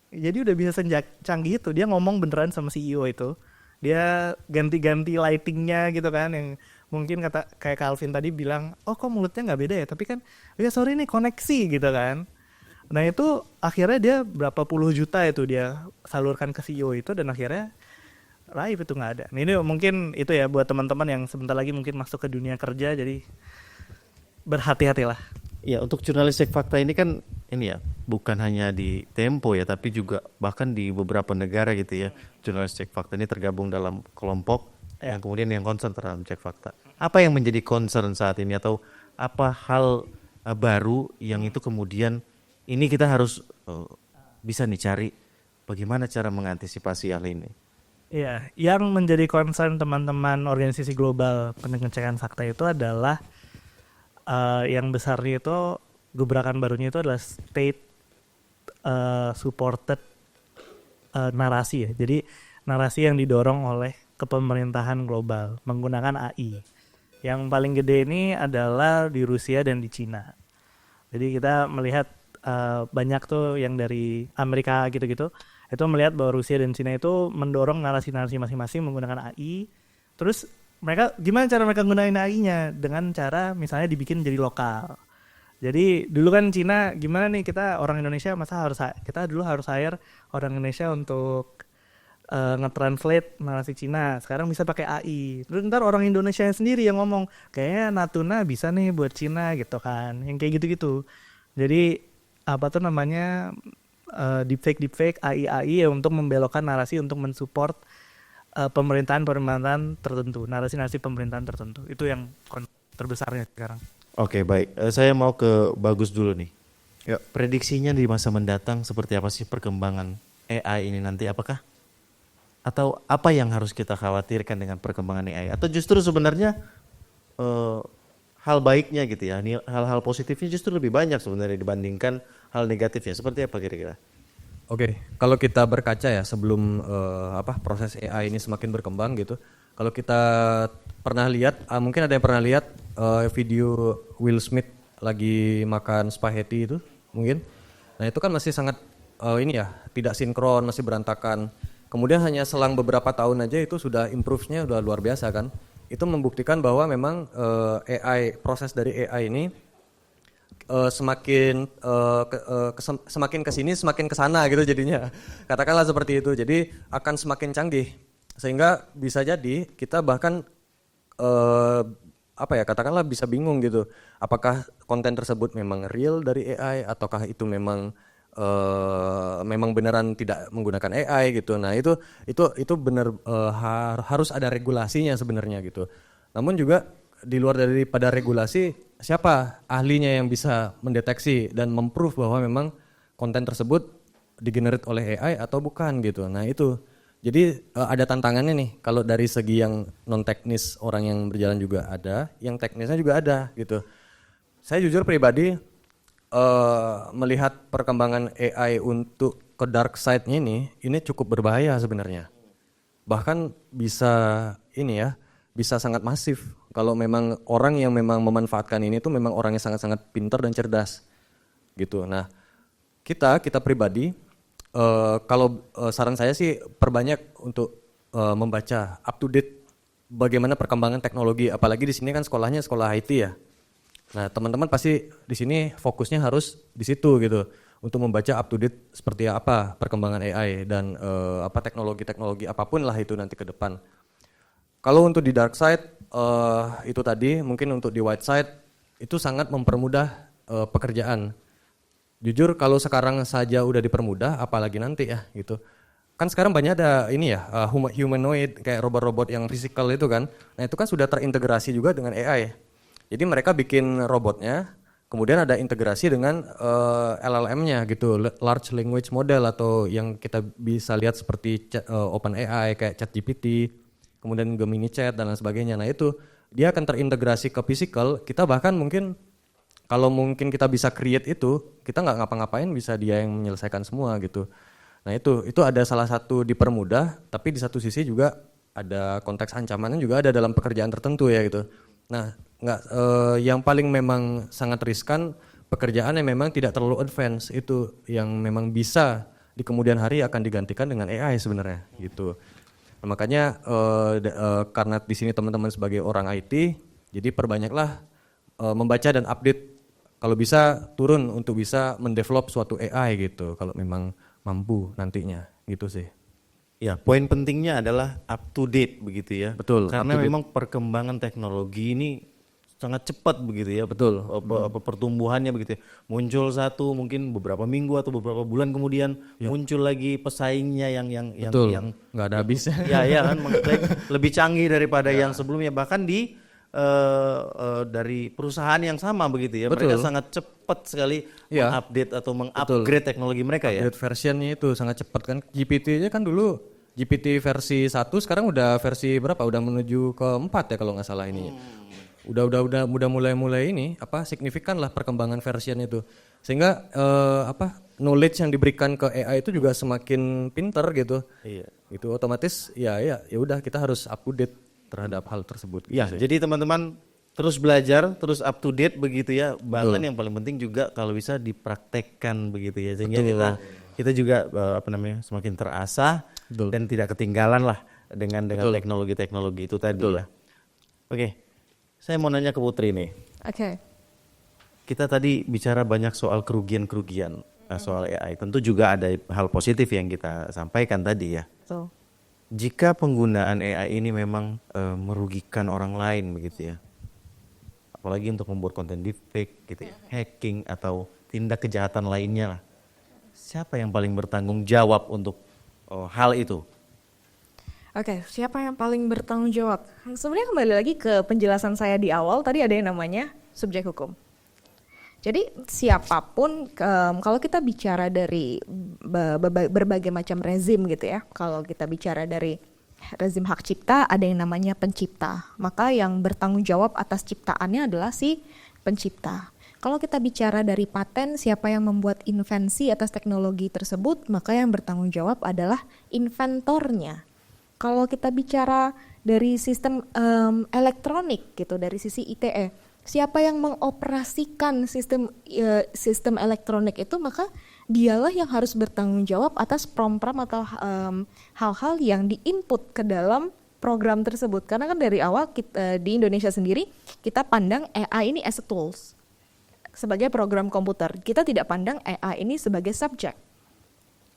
Jadi udah bisa canggih itu, dia ngomong beneran sama CEO itu. Dia ganti-ganti lightingnya gitu kan, yang mungkin kayak Calvin tadi bilang, oh kok mulutnya nggak beda ya, tapi kan ya sorry nih koneksi gitu kan. Nah itu akhirnya dia berapa puluh juta itu dia salurkan ke CEO itu, dan akhirnya raib itu nggak ada. Nah ini mungkin itu ya buat teman-teman yang sebentar lagi mungkin masuk ke dunia kerja, jadi berhati-hatilah.
Ya, untuk jurnalis Cek Fakta ini kan ini ya, bukan hanya di Tempo ya, tapi juga bahkan di beberapa negara gitu ya. Jurnalis Cek Fakta ini tergabung dalam kelompok yang kemudian yang concern terhadap Cek Fakta. Apa yang menjadi concern saat ini, atau apa hal baru yang itu kemudian ini kita harus bisa nih cari bagaimana cara mengantisipasi hal ini?
Iya, yang menjadi concern teman-teman organisasi global pengecekan fakta itu adalah yang besarnya itu, gebrakan barunya itu adalah state supported narasi ya. Jadi narasi yang didorong oleh kepemerintahan global menggunakan AI. Yang paling gede ini adalah di Rusia dan di Cina. Jadi kita melihat banyak tuh yang dari Amerika gitu-gitu, itu melihat bahwa Rusia dan Cina itu mendorong narasi-narasi masing-masing menggunakan AI. Terus gimana cara mereka gunain AI-nya? Dengan cara misalnya dibikin jadi lokal. Jadi dulu kan Cina, gimana nih kita orang Indonesia kita dulu harus hire orang Indonesia untuk nge-translate narasi Cina. Sekarang bisa pakai AI. Terus ntar orang Indonesia sendiri yang ngomong, kayaknya Natuna bisa nih buat Cina gitu kan. Yang kayak gitu-gitu. Jadi deepfake AI ya, untuk membelokkan narasi untuk mensupport pemerintahan tertentu, narasi-narasi pemerintahan tertentu. Itu yang terbesarnya sekarang.
Oke, baik. Saya mau ke Bagus dulu nih. Ya, prediksinya di masa mendatang seperti apa sih perkembangan AI ini nanti? Apakah atau apa yang harus kita khawatirkan dengan perkembangan AI? Atau justru sebenarnya hal baiknya gitu ya, hal-hal positifnya justru lebih banyak sebenarnya dibandingkan hal negatifnya. Seperti apa kira-kira?
Oke, kalau kita berkaca ya sebelum proses AI ini semakin berkembang gitu. Kalau kita pernah lihat, mungkin ada yang pernah lihat video Will Smith lagi makan spaghetti itu mungkin. Nah itu kan masih sangat tidak sinkron, masih berantakan. Kemudian hanya selang beberapa tahun aja itu sudah improve-nya udah luar biasa kan. Itu membuktikan bahwa memang proses dari AI ini semakin kesini semakin kesana gitu jadinya, katakanlah seperti itu. Jadi akan semakin canggih sehingga bisa jadi kita bahkan katakanlah bisa bingung gitu, apakah konten tersebut memang real dari AI ataukah itu memang beneran tidak menggunakan AI gitu. Nah itu benar harus ada regulasinya sebenarnya gitu. Namun juga di luar daripada regulasi, siapa ahlinya yang bisa mendeteksi dan memprove bahwa memang konten tersebut digenerate oleh AI atau bukan gitu. Nah itu, jadi ada tantangannya nih. Kalau dari segi yang non teknis orang yang berjalan juga ada, yang teknisnya juga ada gitu. Saya jujur pribadi melihat perkembangan AI untuk ke dark side-nya ini cukup berbahaya sebenarnya. Bahkan bisa bisa sangat masif kalau memang orang yang memang memanfaatkan ini tuh memang orang yang sangat-sangat pintar dan cerdas gitu. Nah kita pribadi kalau saran saya sih perbanyak untuk membaca up to date bagaimana perkembangan teknologi, apalagi di sini kan sekolahnya sekolah IT ya. Nah teman-teman pasti di sini fokusnya harus di situ gitu untuk membaca up to date seperti apa perkembangan AI dan teknologi-teknologi apapun lah itu nanti ke depan. Kalau untuk di dark side, itu tadi mungkin untuk di white side itu sangat mempermudah pekerjaan. Jujur kalau sekarang saja udah dipermudah, apalagi nanti ya gitu. Kan sekarang banyak ada humanoid kayak robot-robot yang physical itu kan. Nah itu kan sudah terintegrasi juga dengan AI. Jadi mereka bikin robotnya, kemudian ada integrasi dengan LLM-nya gitu, large language model atau yang kita bisa lihat seperti OpenAI kayak ChatGPT. Kemudian Gemini Chat dan lain sebagainya. Nah itu dia akan terintegrasi ke physical. Kita bahkan mungkin kalau mungkin kita bisa create itu, kita nggak ngapa-ngapain bisa dia yang menyelesaikan semua gitu. Nah itu ada salah satu dipermudah, tapi di satu sisi juga ada konteks ancamannya juga ada dalam pekerjaan tertentu ya gitu. Nah yang paling memang sangat riskan pekerjaan yang memang tidak terlalu advance itu yang memang bisa di kemudian hari akan digantikan dengan AI sebenarnya gitu. Nah, makanya karena di sini teman-teman sebagai orang IT, jadi perbanyaklah membaca dan update. Kalau bisa turun untuk bisa mendevelop suatu AI gitu. Kalau memang mampu nantinya, gitu sih.
Ya, poin pentingnya adalah up to date begitu ya.
Betul.
Karena memang perkembangan teknologi ini sangat cepat begitu ya.
Betul.
Pertumbuhannya begitu ya. Muncul satu mungkin beberapa minggu atau beberapa bulan kemudian muncul lagi pesaingnya yang
Betul. Nggak ada habisnya.
Ya kan lebih canggih daripada yang sebelumnya, bahkan dari perusahaan yang sama begitu ya.
Betul.
Mereka sangat cepat sekali mengupdate atau mengupgrade teknologi mereka ya.
Upgrade versionnya itu sangat cepat kan. GPT aja kan dulu GPT versi 1 sekarang udah versi berapa? Udah menuju ke 4 ya kalau nggak salah ini. Udah mulai ini signifikan lah perkembangan version itu. Sehingga knowledge yang diberikan ke AI itu juga semakin pinter gitu.
Iya.
Itu otomatis ya udah kita harus up to date terhadap hal tersebut.
Ya,
gitu.
jadi teman-teman terus belajar, terus up to date begitu ya. Bahkan yang paling penting juga kalau bisa dipraktekkan begitu ya. Sehingga kita juga semakin terasah dan tidak ketinggalan lah dengan teknologi-teknologi itu tadi ya. Oke. Saya mau nanya ke Putri nih.
Oke.
Kita tadi bicara banyak soal kerugian-kerugian soal AI. Tentu juga ada hal positif yang kita sampaikan tadi ya.
So.
Jika penggunaan AI ini memang merugikan orang lain begitu ya. Apalagi untuk membuat konten deepfake gitu ya, hacking atau tindak kejahatan lainnya lah. Siapa yang paling bertanggung jawab untuk hal itu?
Oke, siapa yang paling bertanggung jawab? Sebenarnya kembali lagi ke penjelasan saya di awal, tadi ada yang namanya subjek hukum. Jadi siapapun, kalau kita bicara dari berbagai macam rezim gitu ya, kalau kita bicara dari rezim hak cipta, ada yang namanya pencipta. Maka yang bertanggung jawab atas ciptaannya adalah si pencipta. Kalau kita bicara dari paten, siapa yang membuat invensi atas teknologi tersebut, maka yang bertanggung jawab adalah inventornya. Kalau kita bicara dari sistem elektronik gitu, dari sisi ITE, siapa yang mengoperasikan sistem elektronik itu, maka dialah yang harus bertanggung jawab atas prom-prom atau hal-hal yang diinput ke dalam program tersebut. Karena kan dari awal kita, di Indonesia sendiri kita pandang AI ini as a tools, sebagai program komputer. Kita tidak pandang AI ini sebagai subjek.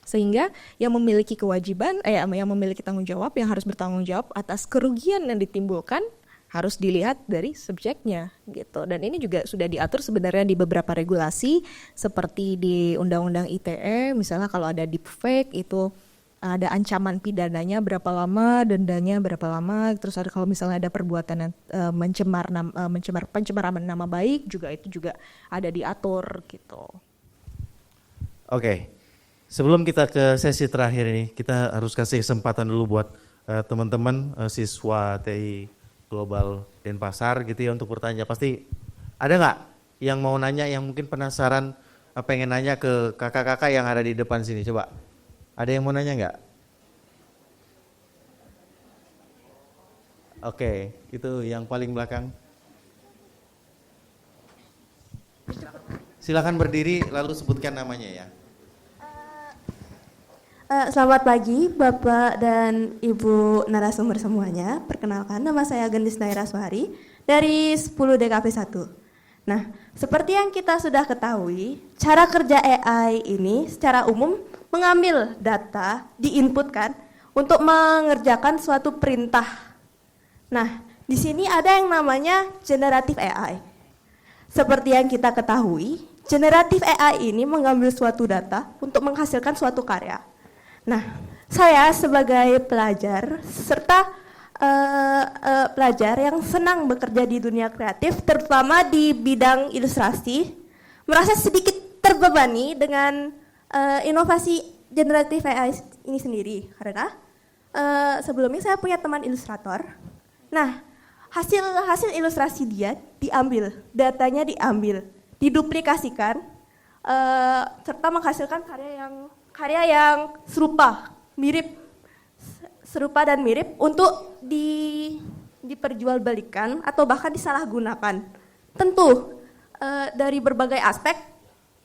Sehingga yang memiliki kewajiban, yang memiliki tanggung jawab, yang harus bertanggung jawab atas kerugian yang ditimbulkan harus dilihat dari subjeknya gitu. Dan ini juga sudah diatur sebenarnya di beberapa regulasi seperti di Undang-Undang ITE, misalnya kalau ada deepfake itu ada ancaman pidananya berapa lama, dendanya berapa lama. Terus ada kalau misalnya ada perbuatan yang pencemaran nama baik juga itu juga ada diatur gitu.
Oke. Sebelum kita ke sesi terakhir ini, kita harus kasih kesempatan dulu buat teman-teman siswa TI Global Denpasar gitu ya untuk bertanya. Pasti ada nggak yang mau nanya, yang mungkin penasaran, pengen nanya ke kakak-kakak yang ada di depan sini? Coba, ada yang mau nanya nggak? Oke, itu yang paling belakang. Silakan berdiri lalu sebutkan namanya ya.
Selamat pagi Bapak dan Ibu narasumber semuanya. Perkenalkan, nama saya Gendis Naira Suhari dari 10 DKP 1. Nah, seperti yang kita sudah ketahui, cara kerja AI ini secara umum mengambil data, diinputkan untuk mengerjakan suatu perintah. Nah, di sini ada yang namanya generative AI. Seperti yang kita ketahui, generative AI ini mengambil suatu data untuk menghasilkan suatu karya. Nah, saya sebagai pelajar serta pelajar yang senang bekerja di dunia kreatif, terutama di bidang ilustrasi, merasa sedikit terbebani dengan inovasi generative AI ini sendiri. Karena sebelumnya saya punya teman ilustrator. Nah, hasil ilustrasi dia diambil, datanya diambil, diduplikasikan, serta menghasilkan karya yang serupa dan mirip untuk diperjualbelikan atau bahkan disalahgunakan. Tentu dari berbagai aspek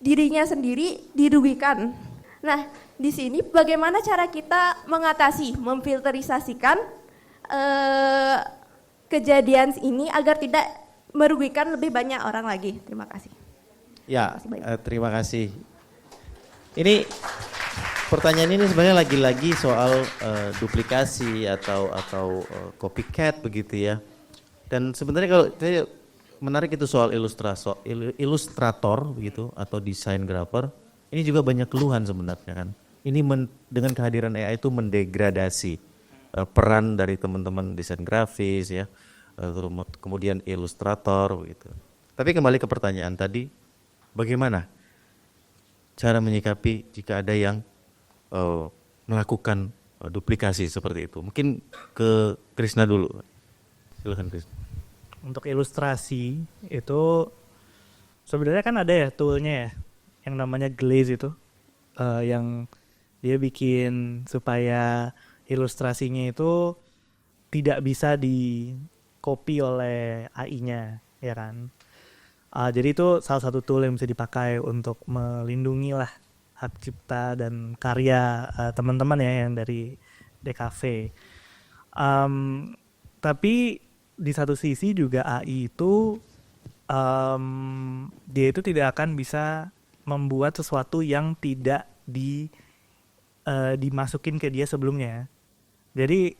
dirinya sendiri dirugikan. Nah, di sini bagaimana cara kita mengatasi, memfilterisasikan kejadian ini agar tidak merugikan lebih banyak orang lagi. Terima kasih.
Ya, terima kasih. Ini pertanyaan ini sebenarnya lagi-lagi soal duplikasi atau copycat begitu ya. Dan sebenarnya kalau saya menarik itu soal ilustrator begitu atau desain grapher. Ini juga banyak keluhan sebenarnya kan. Ini dengan kehadiran AI itu mendegradasi peran dari teman-teman desain grafis ya. Kemudian ilustrator begitu. Tapi kembali ke pertanyaan tadi, bagaimana cara menyikapi jika ada yang melakukan duplikasi seperti itu? Mungkin ke Krisna dulu. Silakan Krisna.
Untuk ilustrasi itu sebenarnya kan ada ya toolnya ya, yang namanya Glaze itu, yang dia bikin supaya ilustrasinya itu tidak bisa di copy oleh AI-nya, ya kan. Jadi itu salah satu tool yang bisa dipakai untuk melindungi lah hak cipta dan karya teman-teman ya yang dari DKV. Tapi di satu sisi juga AI itu dia itu tidak akan bisa membuat sesuatu yang tidak dimasukin ke dia sebelumnya. Jadi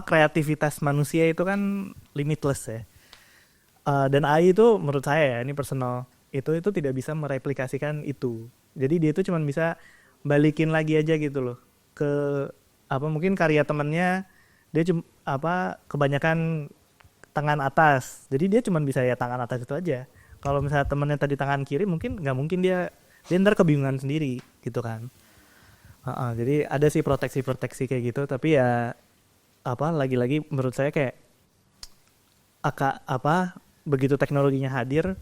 kreativitas manusia itu kan limitless ya. Dan AI itu menurut saya ya, ini personal, itu tidak bisa mereplikasikan itu. Jadi dia itu cuma bisa balikin lagi aja gitu loh ke mungkin karya temannya dia kebanyakan tangan atas. Jadi dia cuma bisa ya tangan atas itu aja. Kalau misalnya temennya tadi tangan kiri mungkin nggak mungkin dia ntar kebingungan sendiri gitu kan. Jadi ada sih proteksi kayak gitu, tapi ya lagi-lagi menurut saya kayak begitu teknologinya hadir,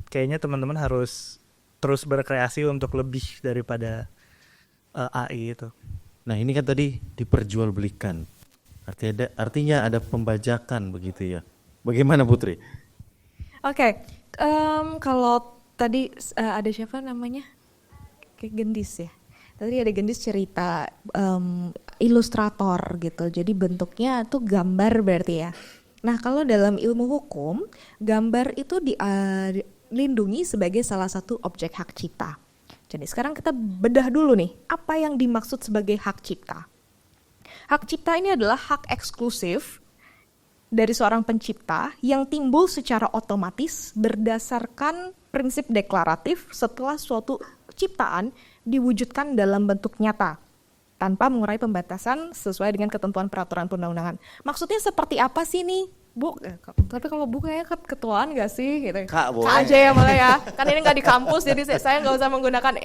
kayaknya teman-teman harus terus berkreasi untuk lebih daripada AI itu.
Nah ini kan tadi diperjualbelikan, artinya ada pembajakan begitu ya. Bagaimana Putri?
Oke, kalau tadi ada siapa namanya? Kayak Gendis ya. Tadi ada Gendis cerita ilustrator gitu. Jadi bentuknya tuh gambar berarti ya. Nah kalau dalam ilmu hukum, gambar itu dilindungi sebagai salah satu objek hak cipta. Jadi sekarang kita bedah dulu nih, apa yang dimaksud sebagai hak cipta? Hak cipta ini adalah hak eksklusif dari seorang pencipta yang timbul secara otomatis berdasarkan prinsip deklaratif setelah suatu ciptaan diwujudkan dalam bentuk nyata tanpa mengurangi pembatasan sesuai dengan ketentuan peraturan perundang-undangan. Maksudnya seperti apa sih nih, Bu? Tapi kalau Bu kayaknya ketuaan gak sih? Gitu.
Kak boleh.
Kak aja ya malah ya. Kan ini gak di kampus jadi saya gak usah menggunakan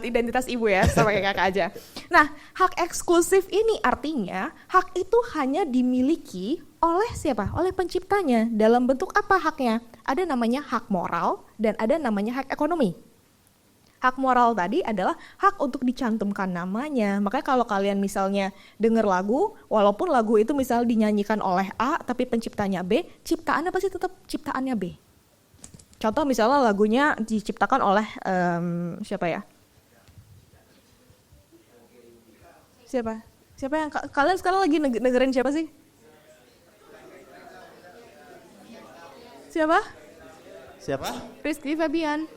identitas ibu ya, sama kayak kakak aja. Nah, hak eksklusif ini artinya hak itu hanya dimiliki oleh siapa? Oleh penciptanya. Dalam bentuk apa haknya? Ada namanya hak moral dan ada namanya hak ekonomi. Hak moral tadi adalah hak untuk dicantumkan namanya. Makanya kalau kalian misalnya dengar lagu, walaupun lagu itu misalnya dinyanyikan oleh A, tapi penciptanya B, ciptaannya pasti tetap ciptaannya B. Contoh misalnya lagunya diciptakan oleh siapa ya? Siapa? Siapa yang kalian sekarang lagi dengerin siapa sih? Siapa?
Siapa?
Rizky Febian.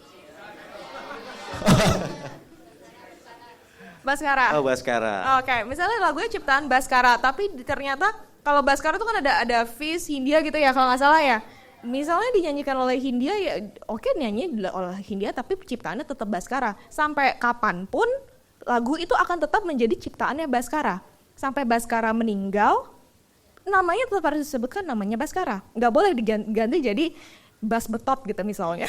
Baskara.
Oh, Baskara.
Oke, misalnya lagunya ciptaan Baskara, tapi ternyata kalau Baskara itu kan ada Fis, Hindia gitu ya kalau nggak salah ya. Misalnya dinyanyikan oleh Hindia ya, oke nyanyi oleh Hindia tapi ciptaannya tetap Baskara. Sampai kapanpun lagu itu akan tetap menjadi ciptaannya Baskara. Sampai Baskara meninggal, namanya tetap harus disebutkan namanya Baskara. Nggak boleh diganti jadi Bas Betot gitu misalnya.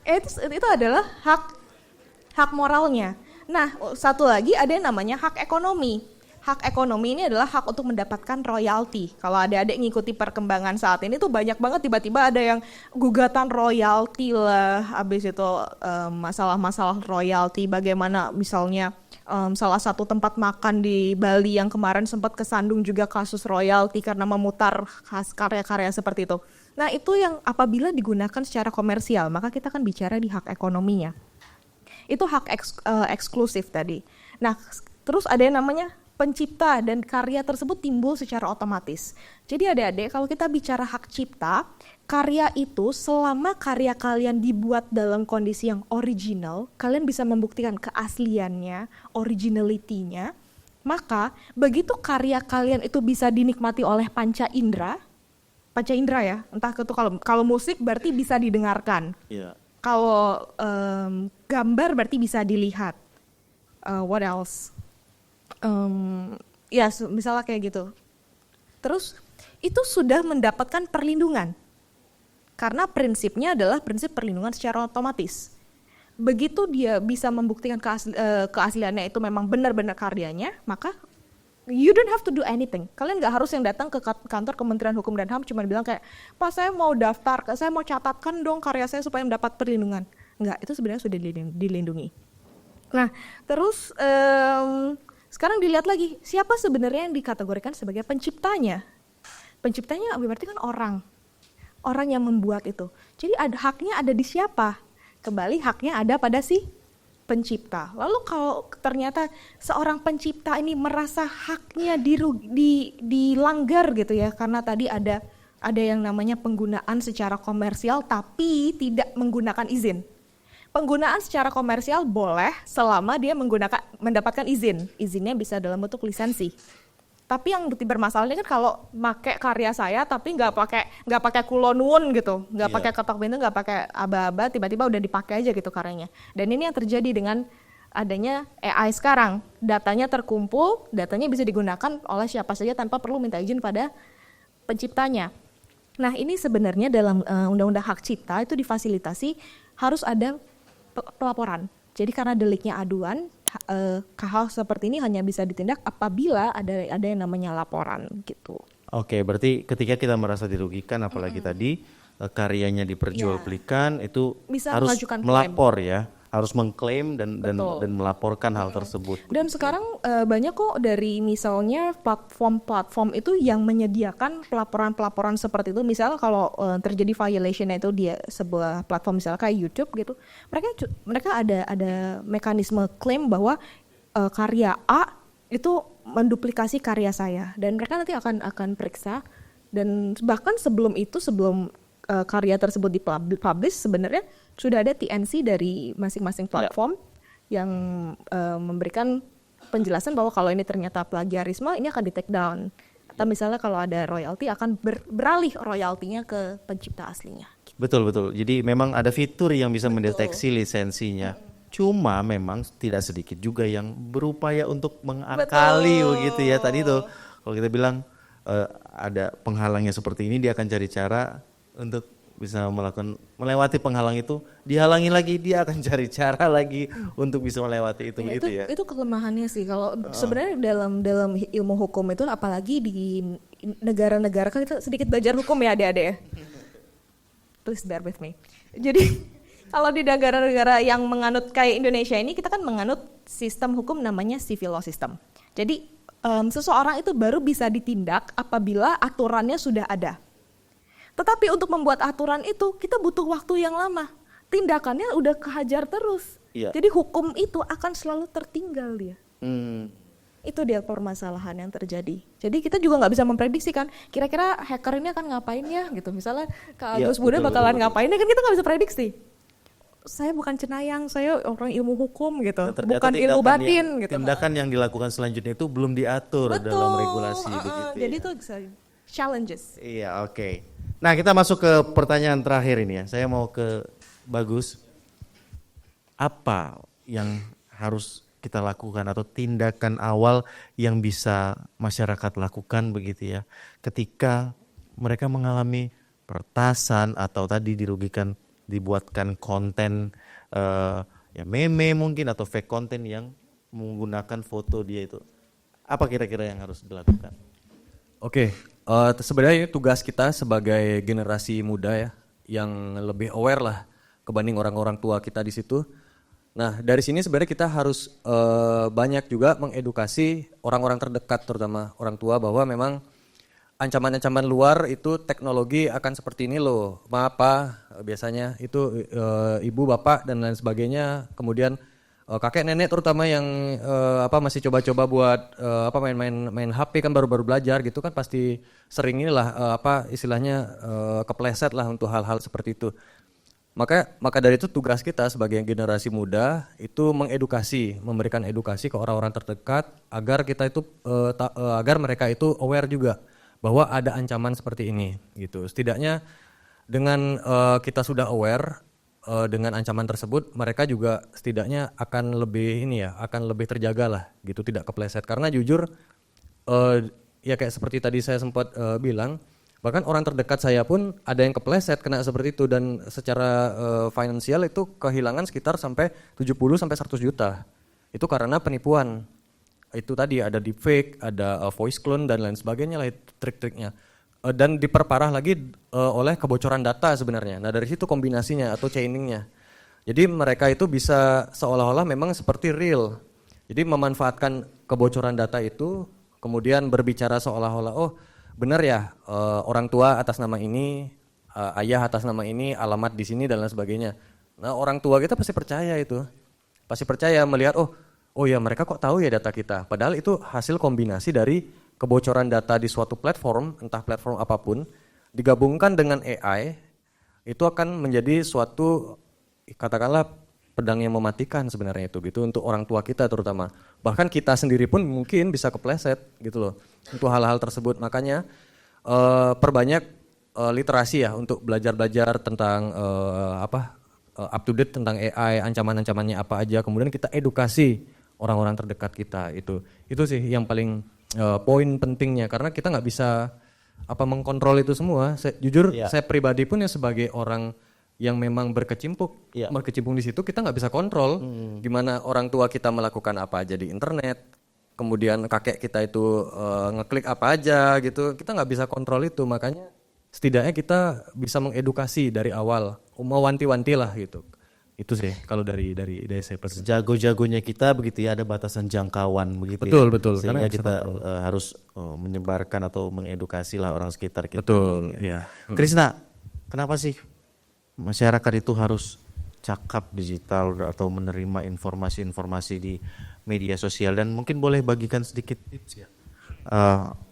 Itu adalah hak moralnya. Nah, satu lagi ada yang namanya hak ekonomi. Hak ekonomi ini adalah hak untuk mendapatkan royalti. Kalau adik-adik ngikuti perkembangan saat ini tuh banyak banget tiba-tiba ada yang gugatan royalti lah. Habis itu masalah-masalah royalti, bagaimana misalnya salah satu tempat makan di Bali yang kemarin sempat kesandung juga kasus royalti karena memutar karya-karya seperti itu. Nah itu yang apabila digunakan secara komersial, maka kita akan bicara di hak ekonominya. Itu hak eksklusif tadi. Nah terus ada yang namanya pencipta dan karya tersebut timbul secara otomatis. Jadi adik-adik kalau kita bicara hak cipta, karya itu selama karya kalian dibuat dalam kondisi yang original, kalian bisa membuktikan keasliannya, originality-nya, maka begitu karya kalian itu bisa dinikmati oleh panca indera ya, entah itu kalau musik berarti bisa didengarkan, kalau gambar berarti bisa dilihat, what else? Ya misalnya kayak gitu. Terus itu sudah mendapatkan perlindungan karena prinsipnya adalah prinsip perlindungan secara otomatis. Begitu dia bisa membuktikan keasliannya itu memang benar-benar karyanya, maka you don't have to do anything. Kalian nggak harus yang datang ke kantor Kementerian Hukum dan HAM cuma bilang kayak, Pak saya mau daftar, saya mau catatkan dong karya saya supaya mendapat perlindungan. Nggak, itu sebenarnya sudah dilindungi. Nah terus sekarang dilihat lagi, siapa sebenarnya yang dikategorikan sebagai penciptanya? Penciptanya berarti kan orang yang membuat itu. Jadi haknya ada di siapa? Kembali haknya ada pada si pencipta. Lalu kalau ternyata seorang pencipta ini merasa haknya dilanggar gitu ya, karena tadi ada yang namanya penggunaan secara komersial tapi tidak menggunakan izin. Penggunaan secara komersial boleh selama dia mendapatkan izin. Izinnya bisa dalam bentuk lisensi. Tapi yang bermasalahnya kan kalau pakai karya saya tapi nggak pakai kulonwun gitu, nggak pakai ketok pintu, nggak pakai aba-aba, tiba-tiba udah dipakai aja gitu karyanya. Dan ini yang terjadi dengan adanya AI sekarang. Datanya terkumpul, datanya bisa digunakan oleh siapa saja tanpa perlu minta izin pada penciptanya. Nah, ini sebenarnya dalam Undang-Undang Hak Cipta itu difasilitasi harus ada pelaporan. Jadi karena deliknya aduan, hal seperti ini hanya bisa ditindak apabila ada yang namanya laporan gitu.
Oke, berarti ketika kita merasa dirugikan, apalagi tadi karyanya diperjualbelikan, itu
Bisa
harus
mengajukan
melapor ya, harus mengklaim dan
Betul.
melaporkan hal tersebut.
Dan sekarang banyak kok dari misalnya platform-platform itu yang menyediakan pelaporan-pelaporan seperti itu. Misalnya kalau terjadi violation itu dia sebuah platform misalnya kayak YouTube gitu, mereka ada mekanisme klaim bahwa karya A itu menduplikasi karya saya, dan mereka nanti akan periksa, dan bahkan sebelum karya tersebut dipublish sebenarnya sudah ada TNC dari masing-masing platform yang memberikan penjelasan bahwa kalau ini ternyata plagiarisme, ini akan di take down. Atau misalnya kalau ada royalti akan beralih royaltinya ke pencipta aslinya.
Betul. Jadi memang ada fitur yang bisa mendeteksi lisensinya. Cuma memang tidak sedikit juga yang berupaya untuk mengakali begitu ya. Tadi tuh kalau kita bilang ada penghalangnya seperti ini, dia akan cari cara untuk bisa melewati penghalang itu, dihalangi lagi, dia akan cari cara lagi untuk bisa melewati itu begitu ya.
Itu kelemahannya sih. Kalau sebenarnya dalam ilmu hukum itu, apalagi di negara-negara, kan kita sedikit belajar hukum ya adik-adik ya. Please bear with me. Jadi kalau di negara-negara yang menganut kayak Indonesia ini, kita kan menganut sistem hukum namanya civil law system. Jadi seseorang itu baru bisa ditindak apabila aturannya sudah ada. Tetapi untuk membuat aturan itu kita butuh waktu yang lama. Tindakannya udah kehajar terus.
Iya.
Jadi hukum itu akan selalu tertinggal dia. Itu dia permasalahan yang terjadi. Jadi kita juga nggak bisa memprediksi kan, kira-kira hacker ini akan ngapain ya gitu. Misalnya Kak Agus Budha bakalan ngapain ya, kan kita nggak bisa prediksi. Saya bukan cenayang, saya orang ilmu hukum gitu, bukan ilmu batin gitu.
Tindakan yang dilakukan selanjutnya itu belum diatur dalam regulasi begitu.
Jadi itu challenges.
Iya, oke. Nah, kita masuk ke pertanyaan terakhir ini ya. Saya mau ke Bagus. Apa yang harus kita lakukan atau tindakan awal yang bisa masyarakat lakukan begitu ya, ketika mereka mengalami peretasan atau tadi dirugikan, dibuatkan konten ya meme mungkin atau fake konten yang menggunakan foto dia itu. Apa kira-kira yang harus dilakukan?
Oke, sebenarnya tugas kita sebagai generasi muda ya, yang lebih aware lah kebanding orang-orang tua kita di situ. Nah, dari sini sebenarnya kita harus banyak juga mengedukasi orang-orang terdekat, terutama orang tua, bahwa memang ancaman-ancaman luar itu teknologi akan seperti ini loh. Apa biasanya itu ibu, bapak dan lain sebagainya. Kemudian kakek nenek terutama yang masih coba-coba buat main HP kan, baru-baru belajar gitu kan, pasti sering inilah istilahnya kepleset lah untuk hal-hal seperti itu. Maka dari itu tugas kita sebagai generasi muda itu mengedukasi, memberikan edukasi ke orang-orang terdekat agar kita itu agar mereka itu aware juga bahwa ada ancaman seperti ini gitu. Setidaknya dengan kita sudah aware dengan ancaman tersebut, mereka juga setidaknya akan lebih terjaga lah gitu, tidak kepleset. Karena jujur ya kayak seperti tadi saya sempat bilang, bahkan orang terdekat saya pun ada yang kepleset kena seperti itu, dan secara finansial itu kehilangan sekitar sampai 70 sampai 100 juta. Itu karena penipuan. Itu tadi ada deepfake, ada voice clone dan lain sebagainya lah, trik-triknya. Dan diperparah lagi oleh kebocoran data sebenarnya. Nah, dari situ kombinasinya atau chainingnya. Jadi mereka itu bisa seolah-olah memang seperti real. Jadi memanfaatkan kebocoran data itu, kemudian berbicara seolah-olah benar ya, orang tua atas nama ini, ayah atas nama ini, alamat di sini dan lain sebagainya. Nah, orang tua kita pasti percaya itu. Pasti percaya melihat oh ya mereka kok tahu ya data kita. Padahal itu hasil kombinasi dari kebocoran data di suatu platform, entah platform apapun, digabungkan dengan AI, itu akan menjadi suatu katakanlah pedang yang mematikan sebenarnya itu gitu untuk orang tua kita terutama. Bahkan kita sendiri pun mungkin bisa kepleset gitu loh untuk hal-hal tersebut. Makanya perbanyak literasi ya untuk belajar-belajar tentang up to date tentang AI, ancaman-ancamannya apa aja, kemudian kita edukasi orang-orang terdekat kita. Itu sih yang paling poin pentingnya, karena kita nggak bisa mengkontrol itu semua. Jujur saya pribadi pun ya sebagai orang yang memang berkecimpung di situ, kita nggak bisa kontrol gimana orang tua kita melakukan apa aja di internet, kemudian kakek kita itu ngeklik apa aja gitu, kita nggak bisa kontrol itu. Makanya setidaknya kita bisa mengedukasi dari awal, mewanti-wanti lah gitu. Itu sih kalau dari saya personal.
Jago-jagonya kita begitu ya, ada batasan jangkauan begitu.
Betul.
Sehingga
Karena
kita harus menyebarkan atau mengedukasi lah orang sekitar kita.
Betul, ya.
Krisna, kenapa sih masyarakat itu harus cakap digital atau menerima informasi-informasi di media sosial, dan mungkin boleh bagikan sedikit tips ya.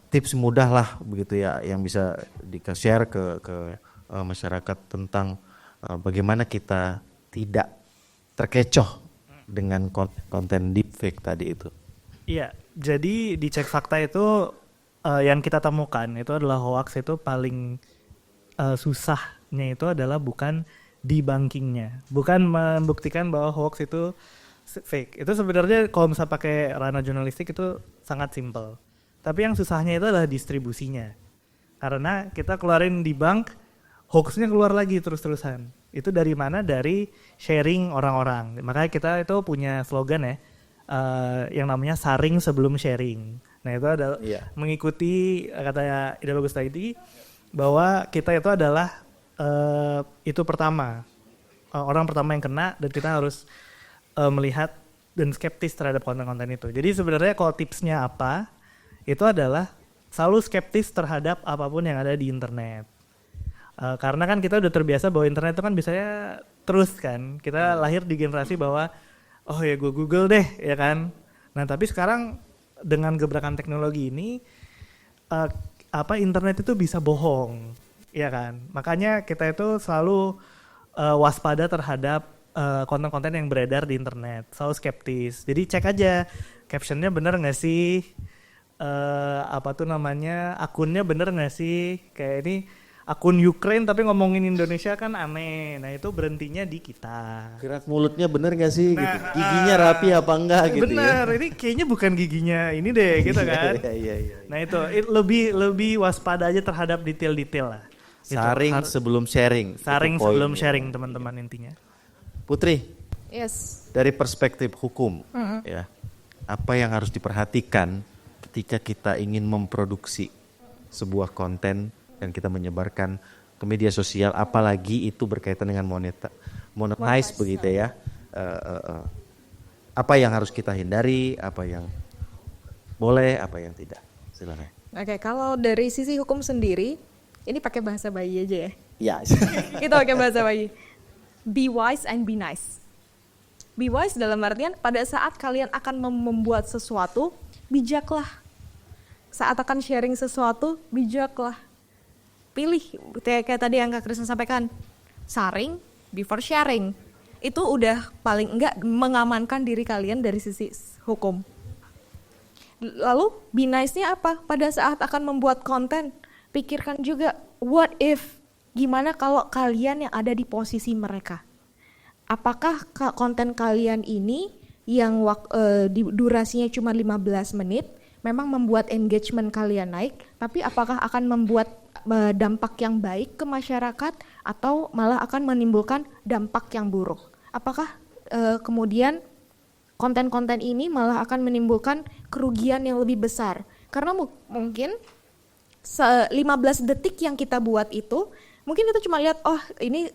Tips mudah lah begitu ya yang bisa di-share ke masyarakat tentang bagaimana kita tidak terkecoh dengan konten deepfake tadi itu.
Iya, jadi di cek fakta itu yang kita temukan itu adalah hoax itu paling susahnya itu adalah bukan debunkingnya, bukan membuktikan bahwa hoax itu fake. Itu sebenarnya kalau misalnya pakai ranah jurnalistik itu sangat simple. Tapi yang susahnya itu adalah distribusinya. Karena kita keluarin debunk, hoaxnya keluar lagi terus-terusan. Itu dari mana? Dari sharing orang-orang. Makanya kita itu punya slogan ya, yang namanya saring sebelum sharing. Nah itu adalah mengikuti katanya Ida Bagus tadi, bahwa kita itu adalah itu pertama, orang pertama yang kena, dan kita harus melihat dan skeptis terhadap konten-konten itu. Jadi sebenarnya kalau tipsnya apa, itu adalah selalu skeptis terhadap apapun yang ada di internet. Karena kan kita udah terbiasa bahwa internet itu kan biasanya terus kan. Kita lahir di generasi bahwa oh ya gue Google deh ya kan. Nah tapi sekarang dengan gebrakan teknologi ini internet itu bisa bohong ya kan. Makanya kita itu selalu waspada terhadap konten-konten yang beredar di internet. Selalu skeptis. Jadi cek aja captionnya bener nggak sih, akunnya bener nggak sih. Kayak ini akun Ukraine tapi ngomongin Indonesia kan aneh. Nah itu berhentinya di kita.
Gerak mulutnya bener gak sih? Gitu. Giginya rapi apa enggak gitu
bener,
ya?
ini kayaknya bukan giginya ini deh gitu kan.
Iya.
Nah itu lebih waspada aja terhadap detail-detail lah.
Saring sebelum sharing.
Saring sebelum sharing teman-teman intinya.
Putri,
Yes.
dari perspektif hukum ya, apa yang harus diperhatikan ketika kita ingin memproduksi sebuah konten dan kita menyebarkan ke media sosial, apalagi itu berkaitan dengan monetize begitu ya. Apa yang harus kita hindari, apa yang boleh, apa yang tidak. Silakan.
Oke, kalau dari sisi hukum sendiri, ini pakai bahasa bayi aja ya.
Ya.
Kita pakai bahasa bayi. Be wise and be nice. Be wise dalam artian pada saat kalian akan membuat sesuatu, bijaklah. Saat akan sharing sesuatu, bijaklah. Pilih, kayak tadi yang Kak Krisna sampaikan, saring before sharing. Itu udah paling enggak mengamankan diri kalian dari sisi hukum. Lalu be nice-nya apa? Pada saat akan membuat konten, pikirkan juga what if, gimana kalau kalian yang ada di posisi mereka. Apakah konten kalian ini yang durasinya cuma 15 menit memang membuat engagement kalian naik, tapi apakah akan membuat dampak yang baik ke masyarakat atau malah akan menimbulkan dampak yang buruk? Apakah kemudian konten-konten ini malah akan menimbulkan kerugian yang lebih besar? Karena mungkin 15 detik yang kita buat itu, mungkin kita cuma lihat, oh ini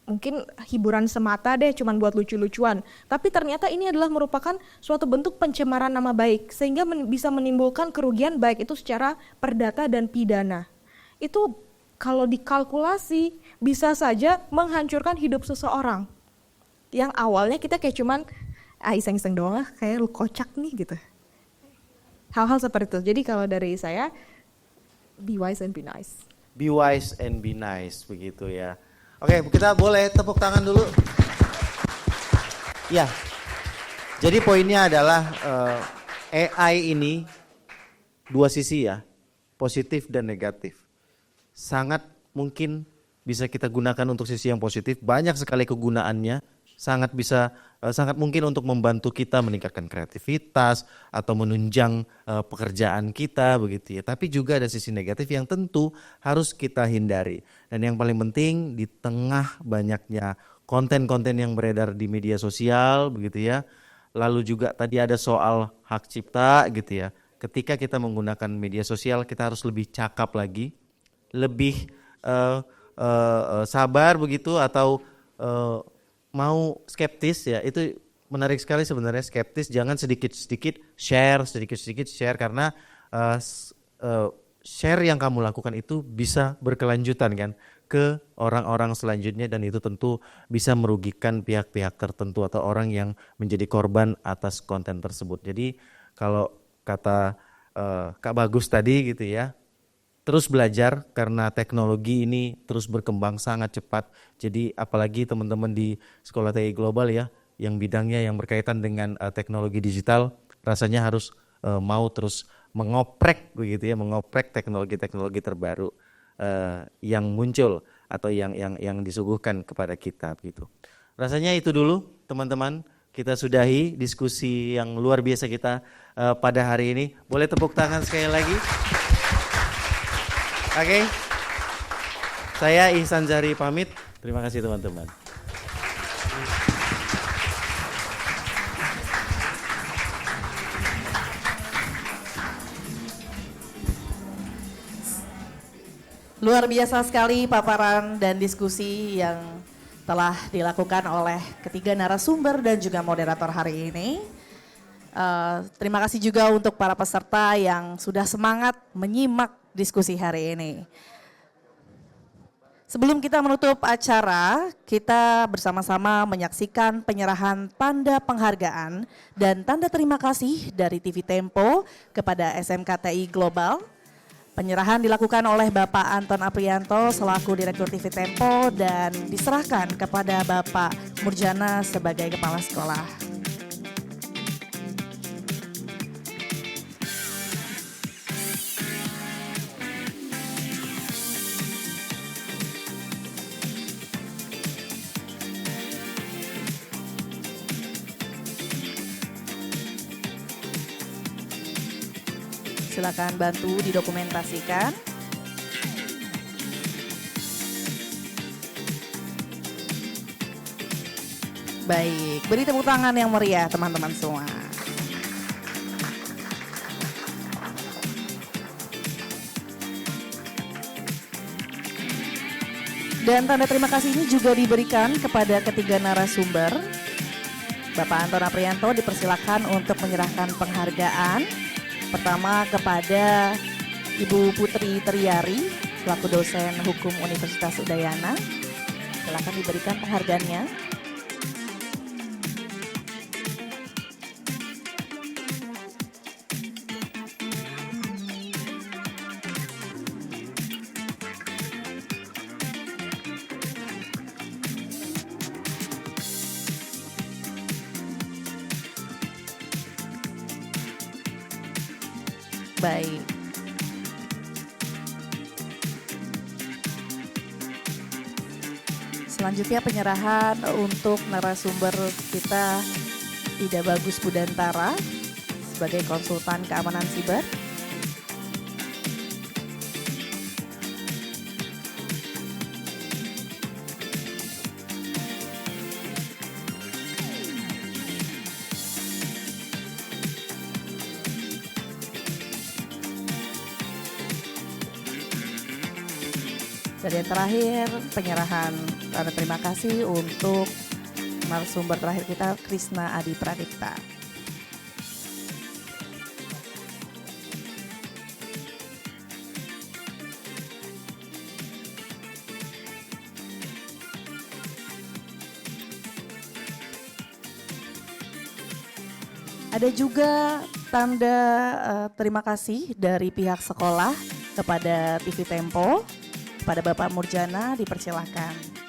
mungkin hiburan semata deh, cuman buat lucu-lucuan. Tapi ternyata ini adalah merupakan suatu bentuk pencemaran nama baik, sehingga bisa menimbulkan kerugian baik itu secara perdata dan pidana. Itu kalau dikalkulasi bisa saja menghancurkan hidup seseorang. Yang awalnya kita kayak cuman iseng-iseng doang, kayak lu kocak nih gitu. Hal-hal seperti itu. Jadi kalau dari saya, be wise and be nice.
Be wise and be nice, begitu ya. Oke, kita boleh tepuk tangan dulu. Ya, jadi poinnya adalah AI ini dua sisi ya, positif dan negatif. Sangat mungkin bisa kita gunakan untuk sisi yang positif. Banyak sekali kegunaannya, sangat mungkin untuk membantu kita meningkatkan kreativitas atau menunjang pekerjaan kita begitu ya. Tapi juga ada sisi negatif yang tentu harus kita hindari. Dan yang paling penting di tengah banyaknya konten-konten yang beredar di media sosial begitu ya. Lalu juga tadi ada soal hak cipta gitu ya. Ketika kita menggunakan media sosial kita harus lebih cakap lagi, lebih sabar begitu atau mau skeptis ya. Itu menarik sekali sebenarnya, skeptis, jangan sedikit-sedikit share karena share yang kamu lakukan itu bisa berkelanjutan kan ke orang-orang selanjutnya, dan itu tentu bisa merugikan pihak-pihak tertentu atau orang yang menjadi korban atas konten tersebut. Jadi kalau kata Kak Bagus tadi gitu ya, terus belajar karena teknologi ini terus berkembang sangat cepat. Jadi apalagi teman-teman di Sekolah TI Global ya, yang bidangnya yang berkaitan dengan teknologi digital, rasanya harus mau terus mengoprek begitu ya, mengoprek teknologi-teknologi terbaru yang muncul atau yang disuguhkan kepada kita begitu. Rasanya itu dulu teman-teman, kita sudahi diskusi yang luar biasa kita pada hari ini. Boleh tepuk tangan sekali lagi. Oke, saya Ihsan Zahri pamit. Terima kasih teman-teman.
Luar biasa sekali paparan dan diskusi yang telah dilakukan oleh ketiga narasumber dan juga moderator hari ini. Terima kasih juga untuk para peserta yang sudah semangat menyimak diskusi hari ini. Sebelum kita menutup acara, kita bersama-sama menyaksikan penyerahan tanda penghargaan dan tanda terima kasih dari TV Tempo kepada SMKTI Global. Penyerahan dilakukan oleh Bapak Anton Aprianto selaku Direktur TV Tempo dan diserahkan kepada Bapak Murjana sebagai Kepala Sekolah. Silakan bantu didokumentasikan. Baik, beri tepuk tangan yang meriah teman-teman semua. Dan tanda terima kasih ini juga diberikan kepada ketiga narasumber. Bapak Anton Aprianto dipersilakan untuk menyerahkan penghargaan. Pertama kepada Ibu Putri Triari selaku dosen hukum Universitas Udayana. Silakan diberikan penghargaannya. Baik. Selanjutnya penyerahan untuk narasumber kita Ida Bagus Budantara sebagai konsultan keamanan siber. Dan yang terakhir penyerahan tanda terima kasih untuk narasumber terakhir kita Krisna Adi Pradipta. Ada juga tanda terima kasih dari pihak sekolah kepada TV Tempo. Kepada Bapak Murjana dipersilahkan.